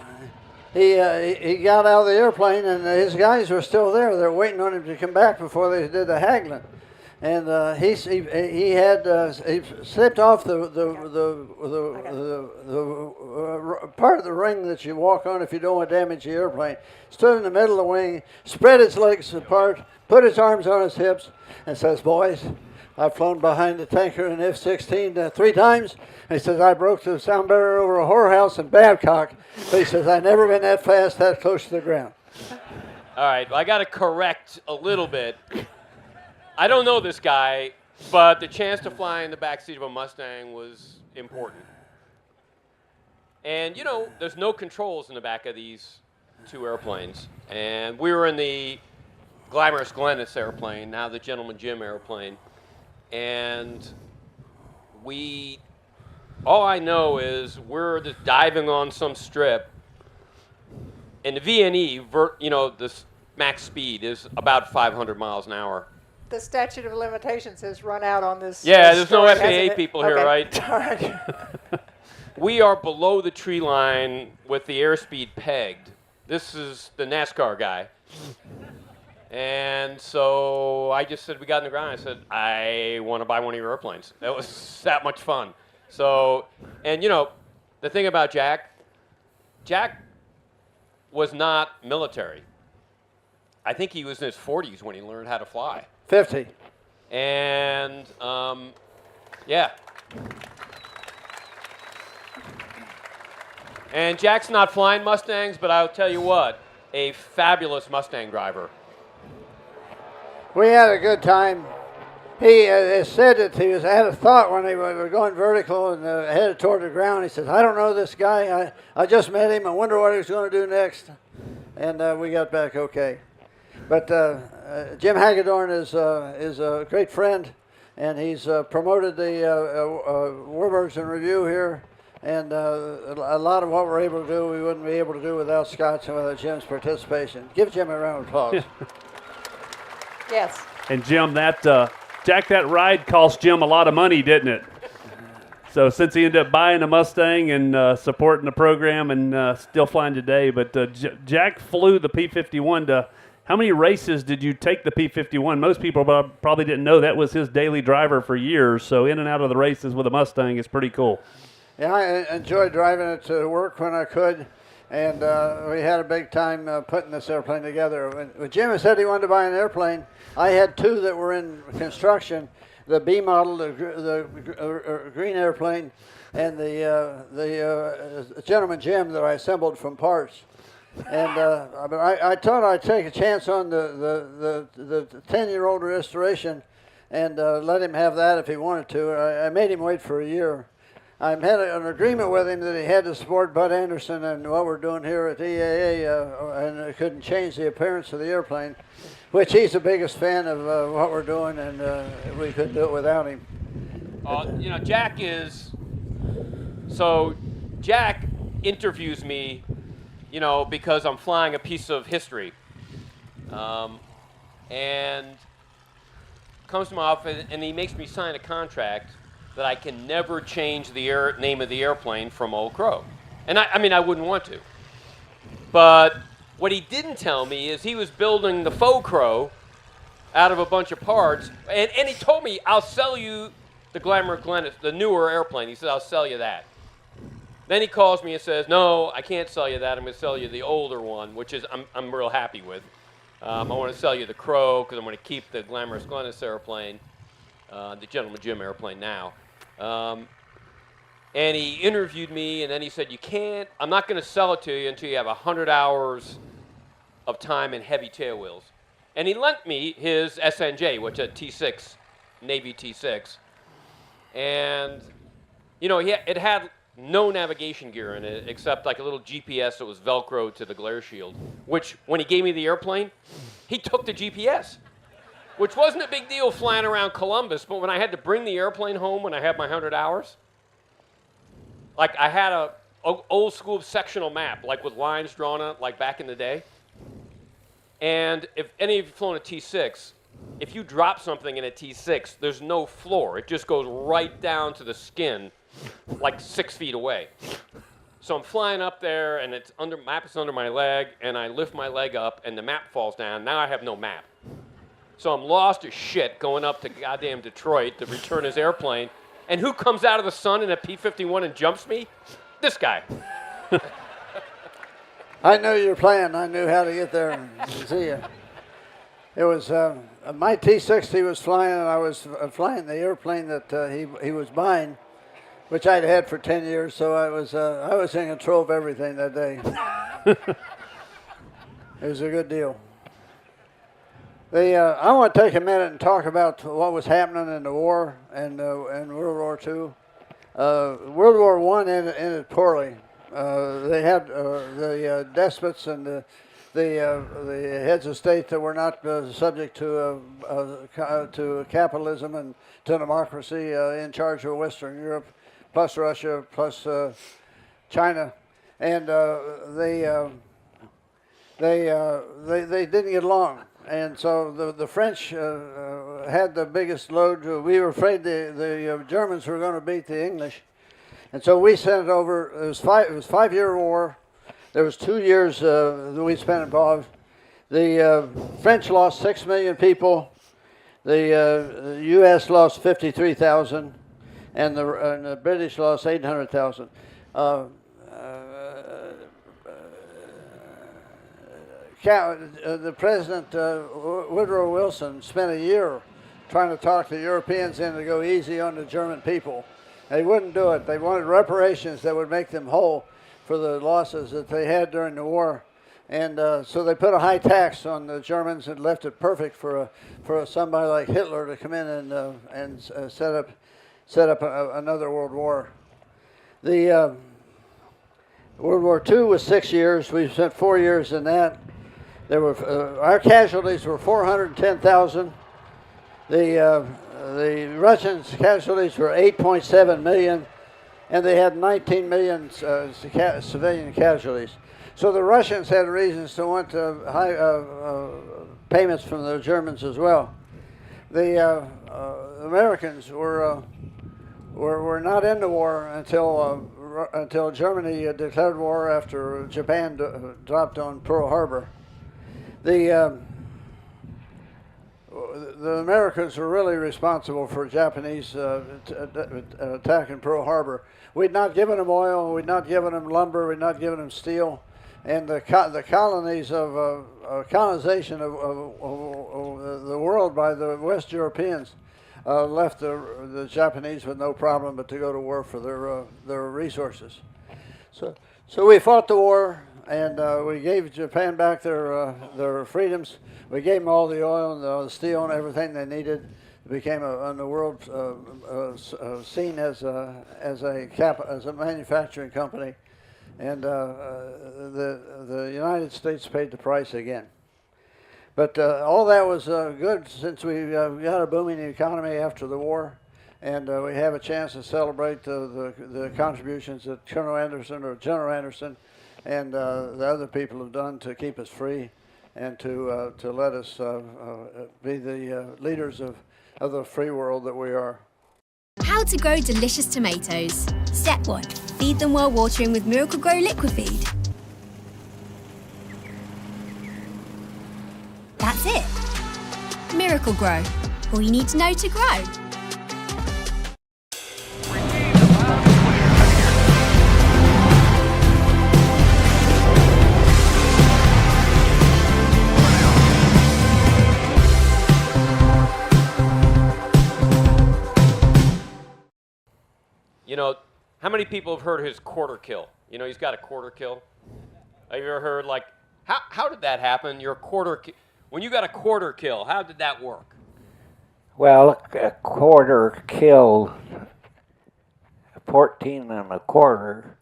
out of the airplane, and his guys were still there. They were waiting on him to come back before they did the haggling. And he slipped off the part of the ring that you walk on if you don't want to damage the airplane. Stood in the middle of the wing, spread his legs apart, put his arms on his hips, and says, boys, I've flown behind the tanker in F-16 3 times. And he says, I broke the sound barrier over a whorehouse in Babcock. But he says, I've never been that fast, that close to the ground. All right, well, I got to correct a little bit. I don't know this guy, but the chance to fly in the backseat of a Mustang was important. And, you know, there's no controls in the back of these 2 airplanes. And we were in the glamorous Glennis airplane, now the Gentleman Jim airplane. And all I know is we're just diving on some strip. And the VNE, the max speed is about 500 miles an hour. The statute of limitations has run out on this. Yeah, there's no story, FAA people here, okay. right? All right. We are below the tree line with the airspeed pegged. This is the NASCAR guy. And so I just said, we got in the ground. I said, I want to buy one of your airplanes. That was that much fun. So, and the thing about Jack was not military. I think he was in his 40s when he learned how to fly. 50. And, yeah. And Jack's not flying Mustangs, but I'll tell you what, a fabulous Mustang driver. We had a good time. He said that he had a thought when they were going vertical and headed toward the ground. He says, I don't know this guy. I just met him. I wonder what he's going to do next. And we got back okay. But Jim Hagedorn is a great friend, and he's promoted the Warbirds in Review here. And a lot of what we're able to do, we wouldn't be able to do without Scott's and without Jim's participation. Give Jim a round of applause. Yes. And Jim, Jack, that ride cost Jim a lot of money, didn't it? So since he ended up buying a Mustang and supporting the program and still flying today, but Jack flew the P-51 to. How many races did you take the P-51? Most people probably didn't know that was his daily driver for years. So in and out of the races with a Mustang is pretty cool. Yeah, I enjoyed driving it to work when I could, and we had a big time putting this airplane together. When Jim said he wanted to buy an airplane, I had 2 that were in construction, the B model, the green airplane, and the Gentleman Jim that I assembled from parts. And I thought I'd take a chance on the 10-year-old restoration and let him have that if he wanted to. I made him wait for a year. I had an agreement with him that he had to support Bud Anderson and what we're doing here at EAA, and it couldn't change the appearance of the airplane, which he's the biggest fan of what we're doing, and we couldn't do it without him. Jack is. So, Jack interviews me, because I'm flying a piece of history, and comes to my office and he makes me sign a contract that I can never change the name of the airplane from Old Crow. And I mean, I wouldn't want to. But what he didn't tell me is he was building the faux crow out of a bunch of parts. And he told me, I'll sell you the Glamour Glennis, the newer airplane. He said, I'll sell you that. Then he calls me and says, no, I can't sell you that. I'm going to sell you the older one, which is I'm real happy with. I want to sell you the Crow because I'm going to keep the Glamorous Glennis airplane, the Gentleman Jim airplane now. And he interviewed me, and then he said, I'm not going to sell it to you until you have 100 hours of time in heavy tail wheels. And he lent me his SNJ, which is a T6, Navy T6. And, you know, it had no navigation gear in it except like a little GPS that was Velcro to the glare shield, which when he gave me the airplane, he took the GPS, which wasn't a big deal flying around Columbus, but when I had to bring the airplane home when I had my 100 hours, like I had a old school sectional map, like with lines drawn on it, like back in the day. And if any of you have flown a T6, if you drop something in a T6, there's no floor. It just goes right down to the skin, like 6 feet away. So I'm flying up there, and map is under my leg, and I lift my leg up, and the map falls down. Now I have no map. So I'm lost as shit going up to goddamn Detroit to return his airplane. And who comes out of the sun in a P-51 and jumps me? This guy. I knew your plan. I knew how to get there and see you. It was my T-6 he was flying, and I was flying the airplane that he was buying, which I'd had for 10 years. So I was in control of everything that day. It was a good deal. I want to take a minute and talk about what was happening in the war and World War II. World War I ended poorly. They had the despots and the heads of state that were not subject to capitalism and to democracy in charge of Western Europe, plus Russia, plus China, and they didn't get along. And so the French had the biggest load. We were afraid the Germans were going to beat the English. And so we sent it over. It was 5-year war. There was 2 years that we spent involved. The French lost 6 million people. The U.S. lost 53,000. And the British lost 800,000. The President, Woodrow Wilson, spent a year trying to talk the Europeans in to go easy on the German people. They wouldn't do it. They wanted reparations that would make them whole for the losses that they had during the war. And so they put a high tax on the Germans and left it perfect for somebody like Hitler to come in and set up another world war. The World War II was 6 years. We spent 4 years in that. There were our casualties were 410,000. The Russians' casualties were 8.7 million, and they had 19 million civilian casualties. So the Russians had reasons to want high payments from the Germans as well. The Americans were not in the war until Germany declared war after Japan dropped on Pearl Harbor. The Americans were really responsible for Japanese attack in Pearl Harbor. We'd not given them oil, we'd not given them lumber, we'd not given them steel, and the colonies of colonization of the world by the West Europeans left the Japanese with no problem but to go to war for their resources. So we fought the war. And we gave Japan back their freedoms. We gave them all the oil and the steel and everything they needed. It became on the world seen as a manufacturing company, and the United States paid the price again. But all that was good since we got a booming economy after the war, and we have a chance to celebrate the contributions that General Anderson and the other people have done to keep us free and to let us be the leaders of the free world that we are. How to grow delicious tomatoes. Step 1. feed them while watering with Miracle Grow liquid feed. That's it. Miracle Grow. All you need to know to grow. You know, how many people have heard his quarter kill? You know, he's got a quarter kill. Have you ever heard, like, how did that happen? Your when you got a quarter kill, how did that work? Well, a quarter kill, 14 and a quarter,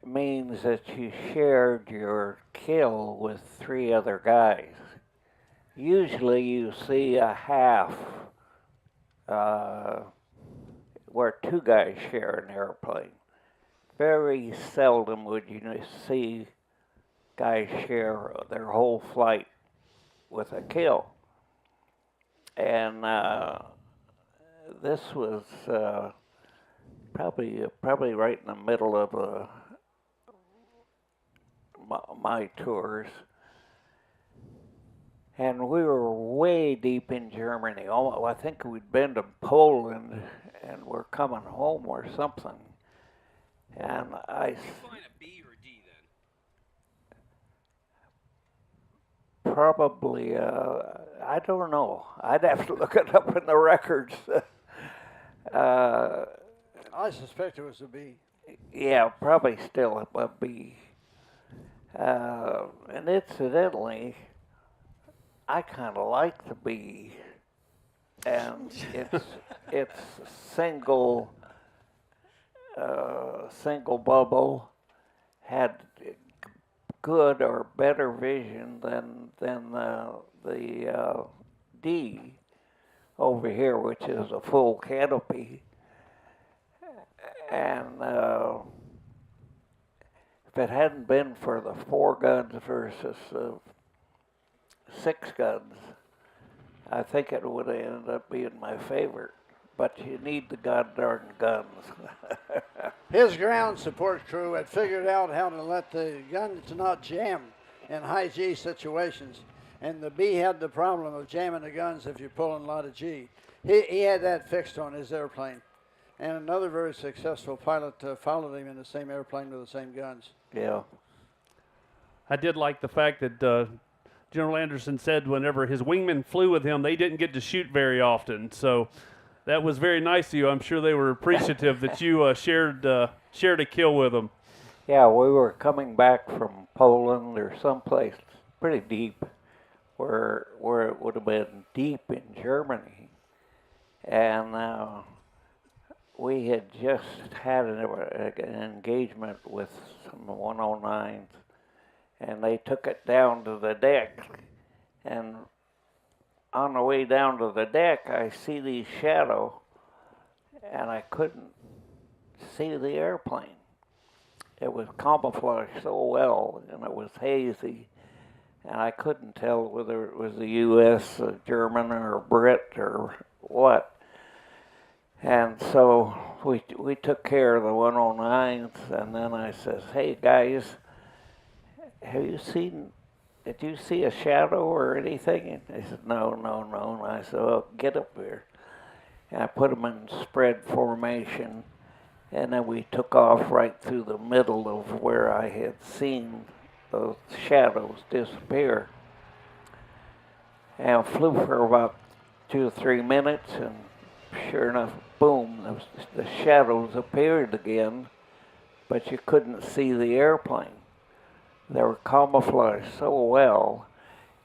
means that you shared your kill with 3 other guys. Usually you see a half where 2 guys share an airplane. Very seldom would you see guys share their whole flight with a kill. And this was probably right in the middle of my tours. And we were way deep in Germany. I think we'd been to Poland and we're coming home or something. And I. Did you find a B or D then? Probably, I don't know. I'd have to look it up in the records. I suspect it was a B. Yeah, probably still a B. And incidentally, I kind of like the B, and it's single bubble, had good or better vision than the D over here, which is a full canopy, and if it hadn't been for the 4 guns versus 6 guns, I think it would have ended up being my favorite. But you need the goddamn guns. His ground support crew had figured out how to let the guns not jam in high G situations. And the B had the problem of jamming the guns if you're pulling a lot of G. He had that fixed on his airplane. And another very successful pilot followed him in the same airplane with the same guns. Yeah. I did like the fact that General Anderson said whenever his wingmen flew with him, they didn't get to shoot very often. So that was very nice of you. I'm sure they were appreciative that you shared a kill with them. Yeah, we were coming back from Poland or someplace pretty deep, where it would have been deep in Germany, and we had just had an engagement with some 109s, and they took it down to the deck, and on the way down to the deck, I see these shadows, and I couldn't see the airplane. It was camouflaged so well, and it was hazy, and I couldn't tell whether it was a U.S., a German, or a Brit, or what. And so we took care of the 109s, and then I says, "Hey guys, did you see a shadow or anything?" And they said, no. And I said, "Well, get up here." And I put them in spread formation, and then we took off right through the middle of where I had seen those shadows disappear. And flew for about 2 or 3 minutes, and sure enough, boom, the shadows appeared again, but you couldn't see the airplane. They were camouflaged so well.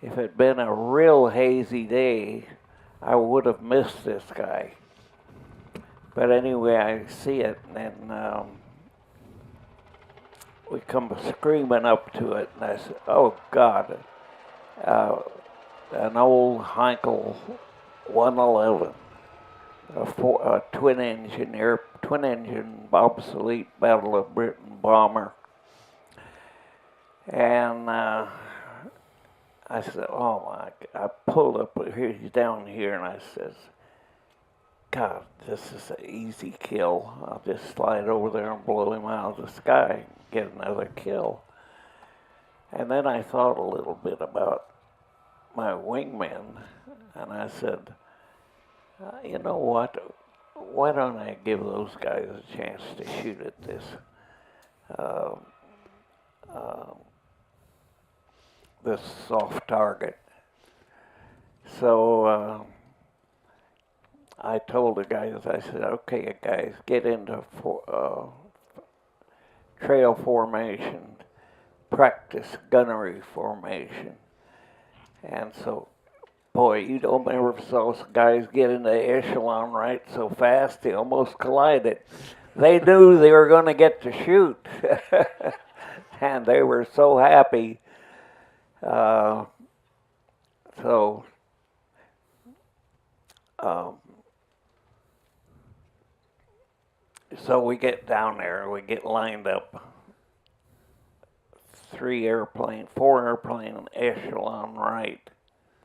If it had been a real hazy day, I would have missed this guy. But anyway, I see it, and we come screaming up to it, and I said, "Oh God, an old Heinkel 111, a twin engine obsolete Battle of Britain bomber." And I said, "Oh my God." I pulled up, he's down here, and I says, God, this is an easy kill. I'll just slide over there and blow him out of the sky and get another kill. And then I thought a little bit about my wingmen, and I said, you know what? Why don't I give those guys a chance to shoot at this? This soft target. So I told the guys, I said, okay, guys, get into trail formation, practice gunnery formation. And so, boy, you don't ever saw guys get into echelon right so fast, they almost collided. They knew they were going to get to shoot. And they were so happy. So we get down there, we get lined up. 4 airplane echelon right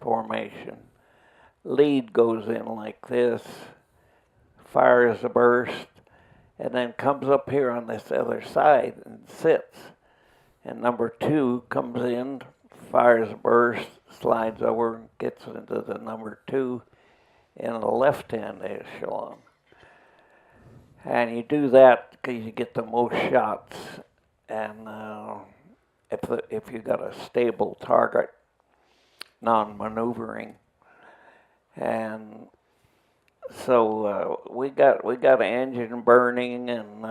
formation. Lead goes in like this, fires a burst, and then comes up here on this other side and sits. And number 2 comes in, fires a burst, slides over, and gets into the number 2 in the left-hand echelon. And you do that because you get the most shots. And if you got a stable target, non-maneuvering, and so we got an engine burning, and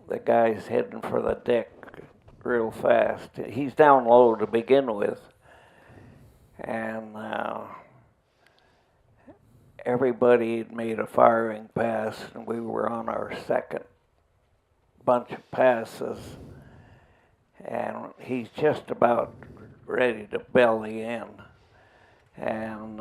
the guy's heading for the deck real fast. He's down low to begin with, and everybody had made a firing pass, and we were on our second bunch of passes, and he's just about ready to belly in, and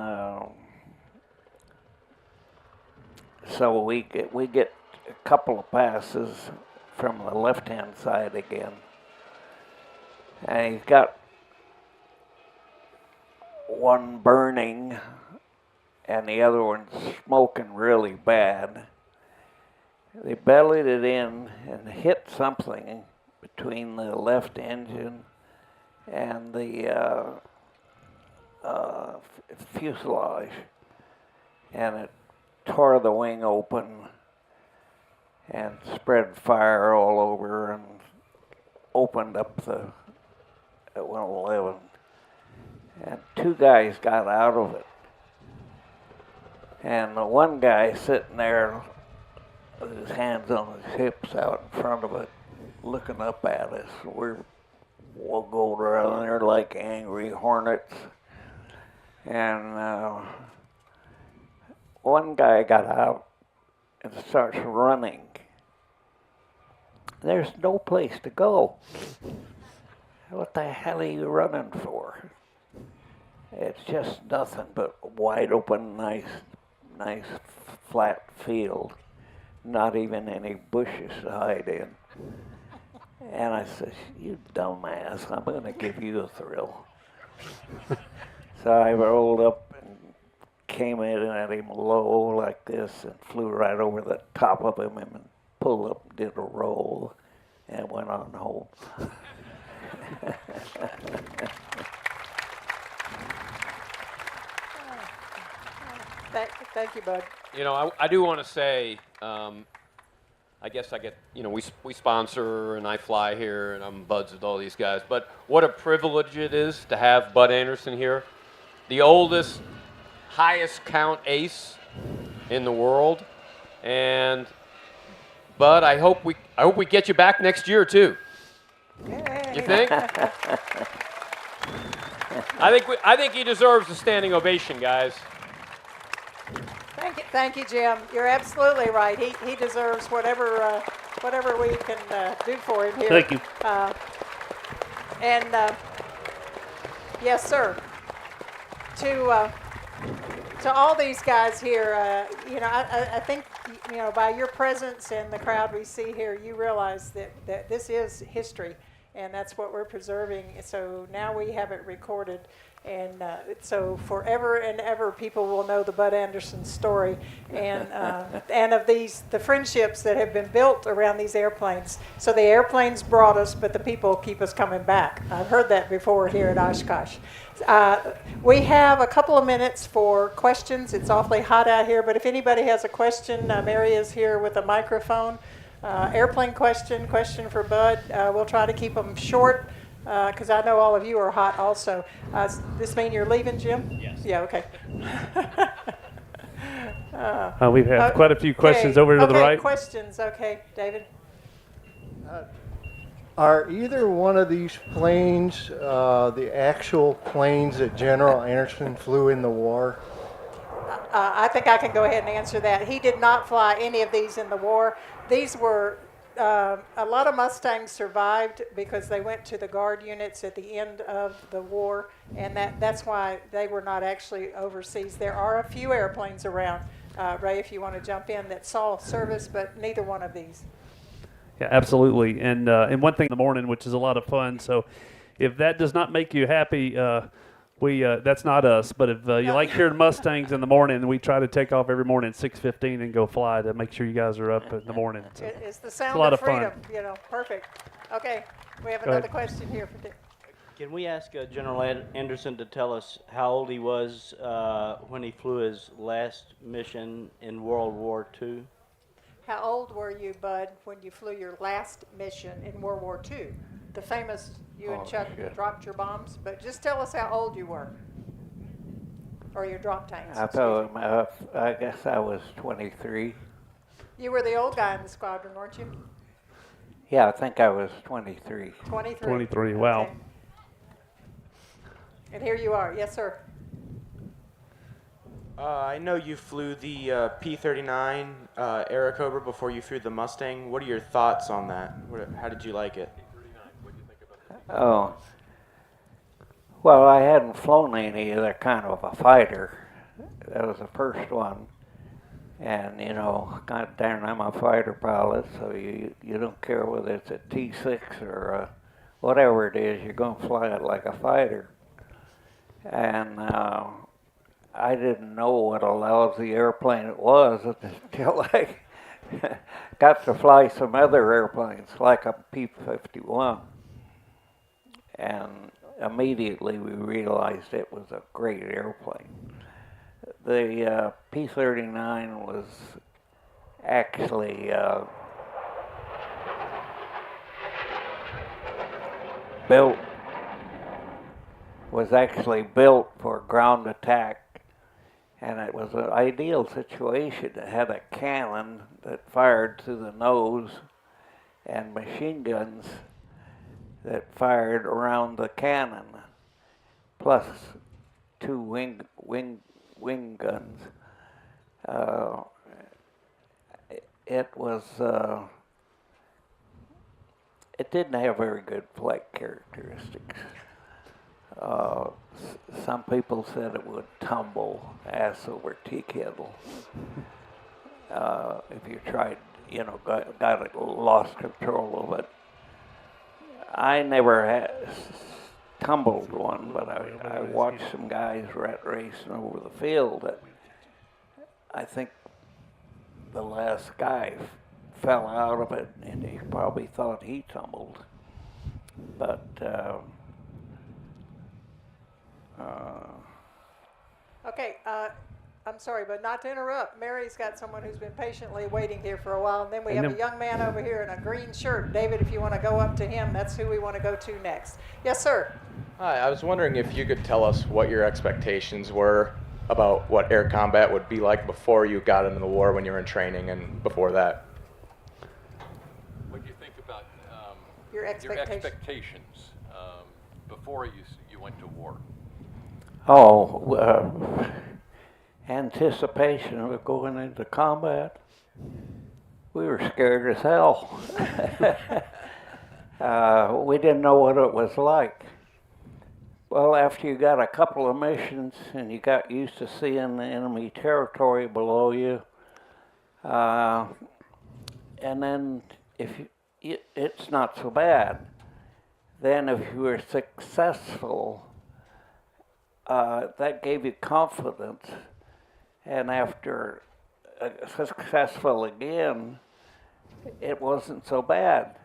so we get a couple of passes from the left-hand side again, and he's got one burning and the other one's smoking really bad. They bellied it in and hit something between the left engine and the fuselage, and it tore the wing open and spread fire all over and opened up the 111. And 2 guys got out of it. And the one guy sitting there with his hands on his hips out in front of it, looking up at us. We'll go around there like angry hornets. And one guy got out and starts running. There's no place to go. What the hell are you running for? It's just nothing but wide open, nice flat field. Not even any bushes to hide in. And I said, you dumbass, I'm going to give you a thrill. So I rolled up and came in at him low like this and flew right over the top of him and pulled up, did a roll, and went on home. Thank you, Bud. You know, I do want to say, I guess I get, you know, we sponsor and I fly here and I'm buds with all these guys, but what a privilege it is to have Bud Anderson here, the oldest, highest count ace in the world. And Bud, I hope we get you back next year too. Yay. You think? I think he deserves a standing ovation, guys. Thank you, Jim. You're absolutely right. He deserves whatever we can do for him here. Thank you. Yes, sir. To all these guys here, you know, I think, you know, by your presence and the crowd we see here, you realize that this is history, and that's what we're preserving. So now we have it recorded, And so forever and ever, people will know the Bud Anderson story, and of the friendships that have been built around these airplanes. So the airplanes brought us, but the people keep us coming back. I've heard that before here at Oshkosh. We have a couple of minutes for questions. It's awfully hot out here, but if anybody has a question, Mary is here with a microphone. Airplane question for Bud. We'll try to keep them short, because I know all of you are hot also. This mean you're leaving, Jim? Yes. Yeah, okay. We have quite a few questions over to the right. Questions. Okay, David. Are either one of these planes the actual planes that General Anderson flew in the war? I think I can go ahead and answer that. He did not fly any of these in the war. These were, a lot of Mustangs survived because they went to the guard units at the end of the war, and that's why they were not actually overseas. There are a few airplanes around, Ray, if you want to jump in, that saw service, but neither one of these. Yeah, absolutely. And one thing in the morning, which is a lot of fun. So if that does not make you happy, that's not us. But if you like hearing Mustangs in the morning, we try to take off every morning at 6:15 and go fly to make sure you guys are up in the morning. So it's the sound a lot of of fun. freedom, perfect. Okay, we have another question here for Dick. Can we ask General Anderson to tell us how old he was when he flew his last mission in World War II? How old were you, Bud, when you flew your last mission in World War II? The famous, you and Chuck dropped your bombs, but just tell us how old you were. Or your drop tanks. I guess I was 23. You were the old guy in the squadron, weren't you? Yeah, I think I was 23. 23. 23, wow. Okay. And here you are. Yes, sir. I know you flew the P-39 Airacobra before you flew the Mustang. What are your thoughts on that? How did you like it? Oh, well, I hadn't flown any other kind of a fighter. That was the first one. And, God darn, I'm a fighter pilot, so you don't care whether it's a T6 or whatever it is, you're going to fly it like a fighter. And I didn't know what a lousy airplane it was until I got to fly some other airplanes, like a P-51. And immediately we realized it was a great airplane. The P-39 was actually built for ground attack. And it was an ideal situation. It had a cannon that fired through the nose and machine guns that fired around the cannon, plus two wing guns. It didn't have very good flight characteristics. Some people said it would tumble ass over tea kettle if you tried, lost control of it. I never had tumbled one, but I watched some guys racing over the field. I think the last guy fell out of it, and he probably thought he tumbled. But okay, I'm sorry, but not to interrupt. Mary's got someone who's been patiently waiting here for a while, and then we have a young man over here in a green shirt. David, if you want to go up to him, that's who we want to go to next. Yes, sir. Hi, I was wondering if you could tell us what your expectations were about what air combat would be like before you got into the war, when you were in training, and before that. What do you think about your expectations before you went to war? Anticipation of going into combat. We were scared as hell. We didn't know what it was like. Well, after you got a couple of missions and you got used to seeing the enemy territory below you, and then it's not so bad. Then if you were successful that gave you confidence. And after successful again, it wasn't so bad.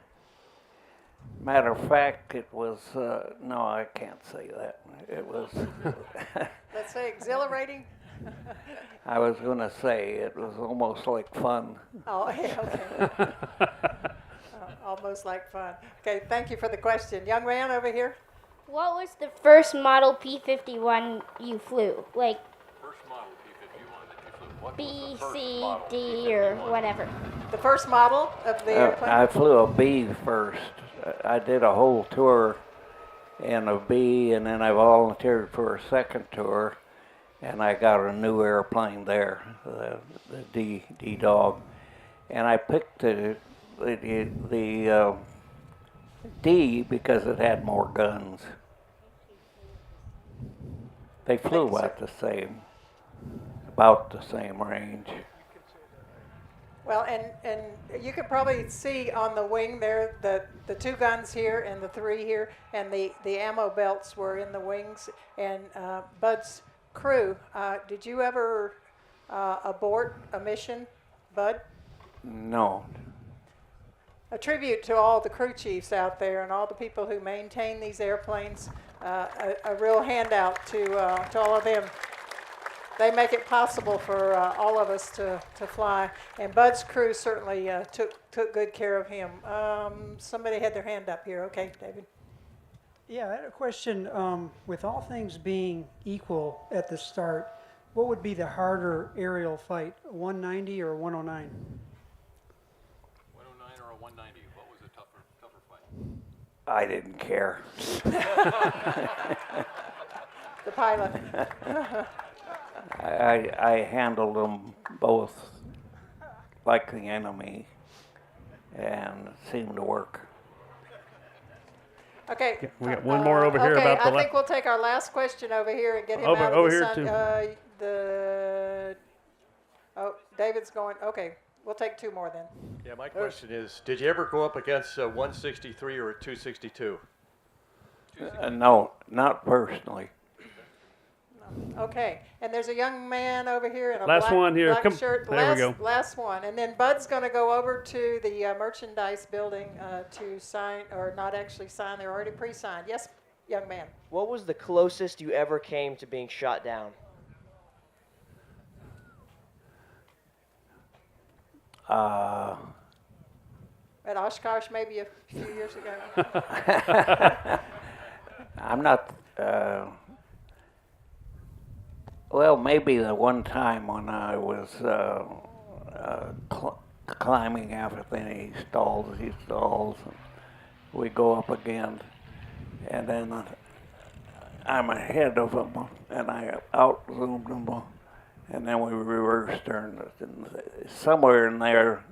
Matter of fact, it was, no, I can't say that. It was, Let's say exhilarating. I was going to say it was almost like fun. Oh, yeah, okay. Almost like fun. Okay, thank you for the question. Young man over here. What was the first model P-51 you flew? Like First model P-51 that you flew. What B, was the first C, model D, or P-51? whatever? The first model of the airplane? I flew a B first. I did a whole tour in a B, and then I volunteered for a second tour, and I got a new airplane there, the D-Dog. And I picked the D because it had more guns. They flew about the same range. Well, and you can probably see on the wing there the 2 guns here and the 3 here, and the ammo belts were in the wings. And Bud's crew, did you ever abort a mission, Bud? No. A tribute to all the crew chiefs out there and all the people who maintain these airplanes. A real handout to all of them. They make it possible for all of us to fly. And Bud's crew certainly took good care of him. Somebody had their hand up here. Okay, David. Yeah, I had a question. With all things being equal at the start, what would be the harder aerial fight, 190 or 109? 109 or a 190? What was a tougher fight? I didn't care. The pilot. I handled them both like the enemy, and it seemed to work. Okay. We got one more over here okay, about the I think we'll take our last question over here and get him Over- out of over the here, sun. David's going. Okay, we'll take 2 more then. Yeah, my question is, did you ever go up against a 163 or a 262? No, not personally. Okay, and there's a young man over here in a Last one here. black Come- shirt. there we go. Last one, and then Bud's going to go over to the merchandise building to sign, or not actually sign. They're already pre-signed. Yes, young man. What was the closest you ever came to being shot down? At Oshkosh, maybe a few years ago. I'm not. Well, maybe the one time when I was climbing everything, he stalls, and we go up again, and then I'm ahead of him, and I out-zoomed him, and then we reversed turned. And somewhere in there,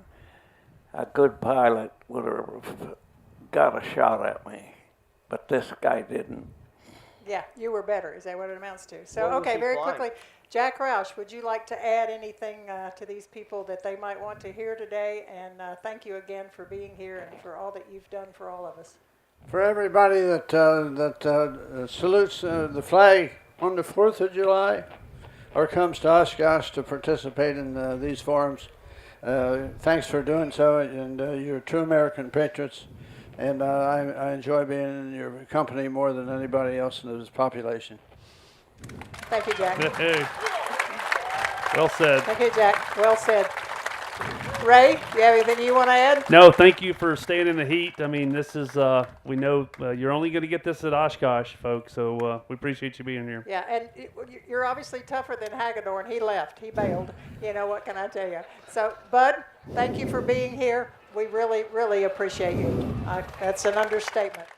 a good pilot would have got a shot at me, but this guy didn't. Yeah, you were better. Is that what it amounts to? So, What was okay, he very flying? quickly, Jack Roush, would you like to add anything to these people that they might want to hear today? And thank you again for being here and for all that you've done for all of us. For everybody that salutes the flag on the 4th of July or comes to Oshkosh to participate in these forums, thanks for doing so, and you're true American patriots. And I enjoy being in your company more than anybody else in this population. Thank you, Jack. Hey. Well said. Thank you, Jack. Well said. Ray, do you have anything you want to add? No, thank you for staying in the heat. I mean, this is, we know you're only going to get this at Oshkosh, folks, so we appreciate you being here. Yeah, and you're obviously tougher than Hagedorn. He left. He bailed. You know, what can I tell you? So, Bud, thank you for being here. We really, really appreciate you. That's an understatement.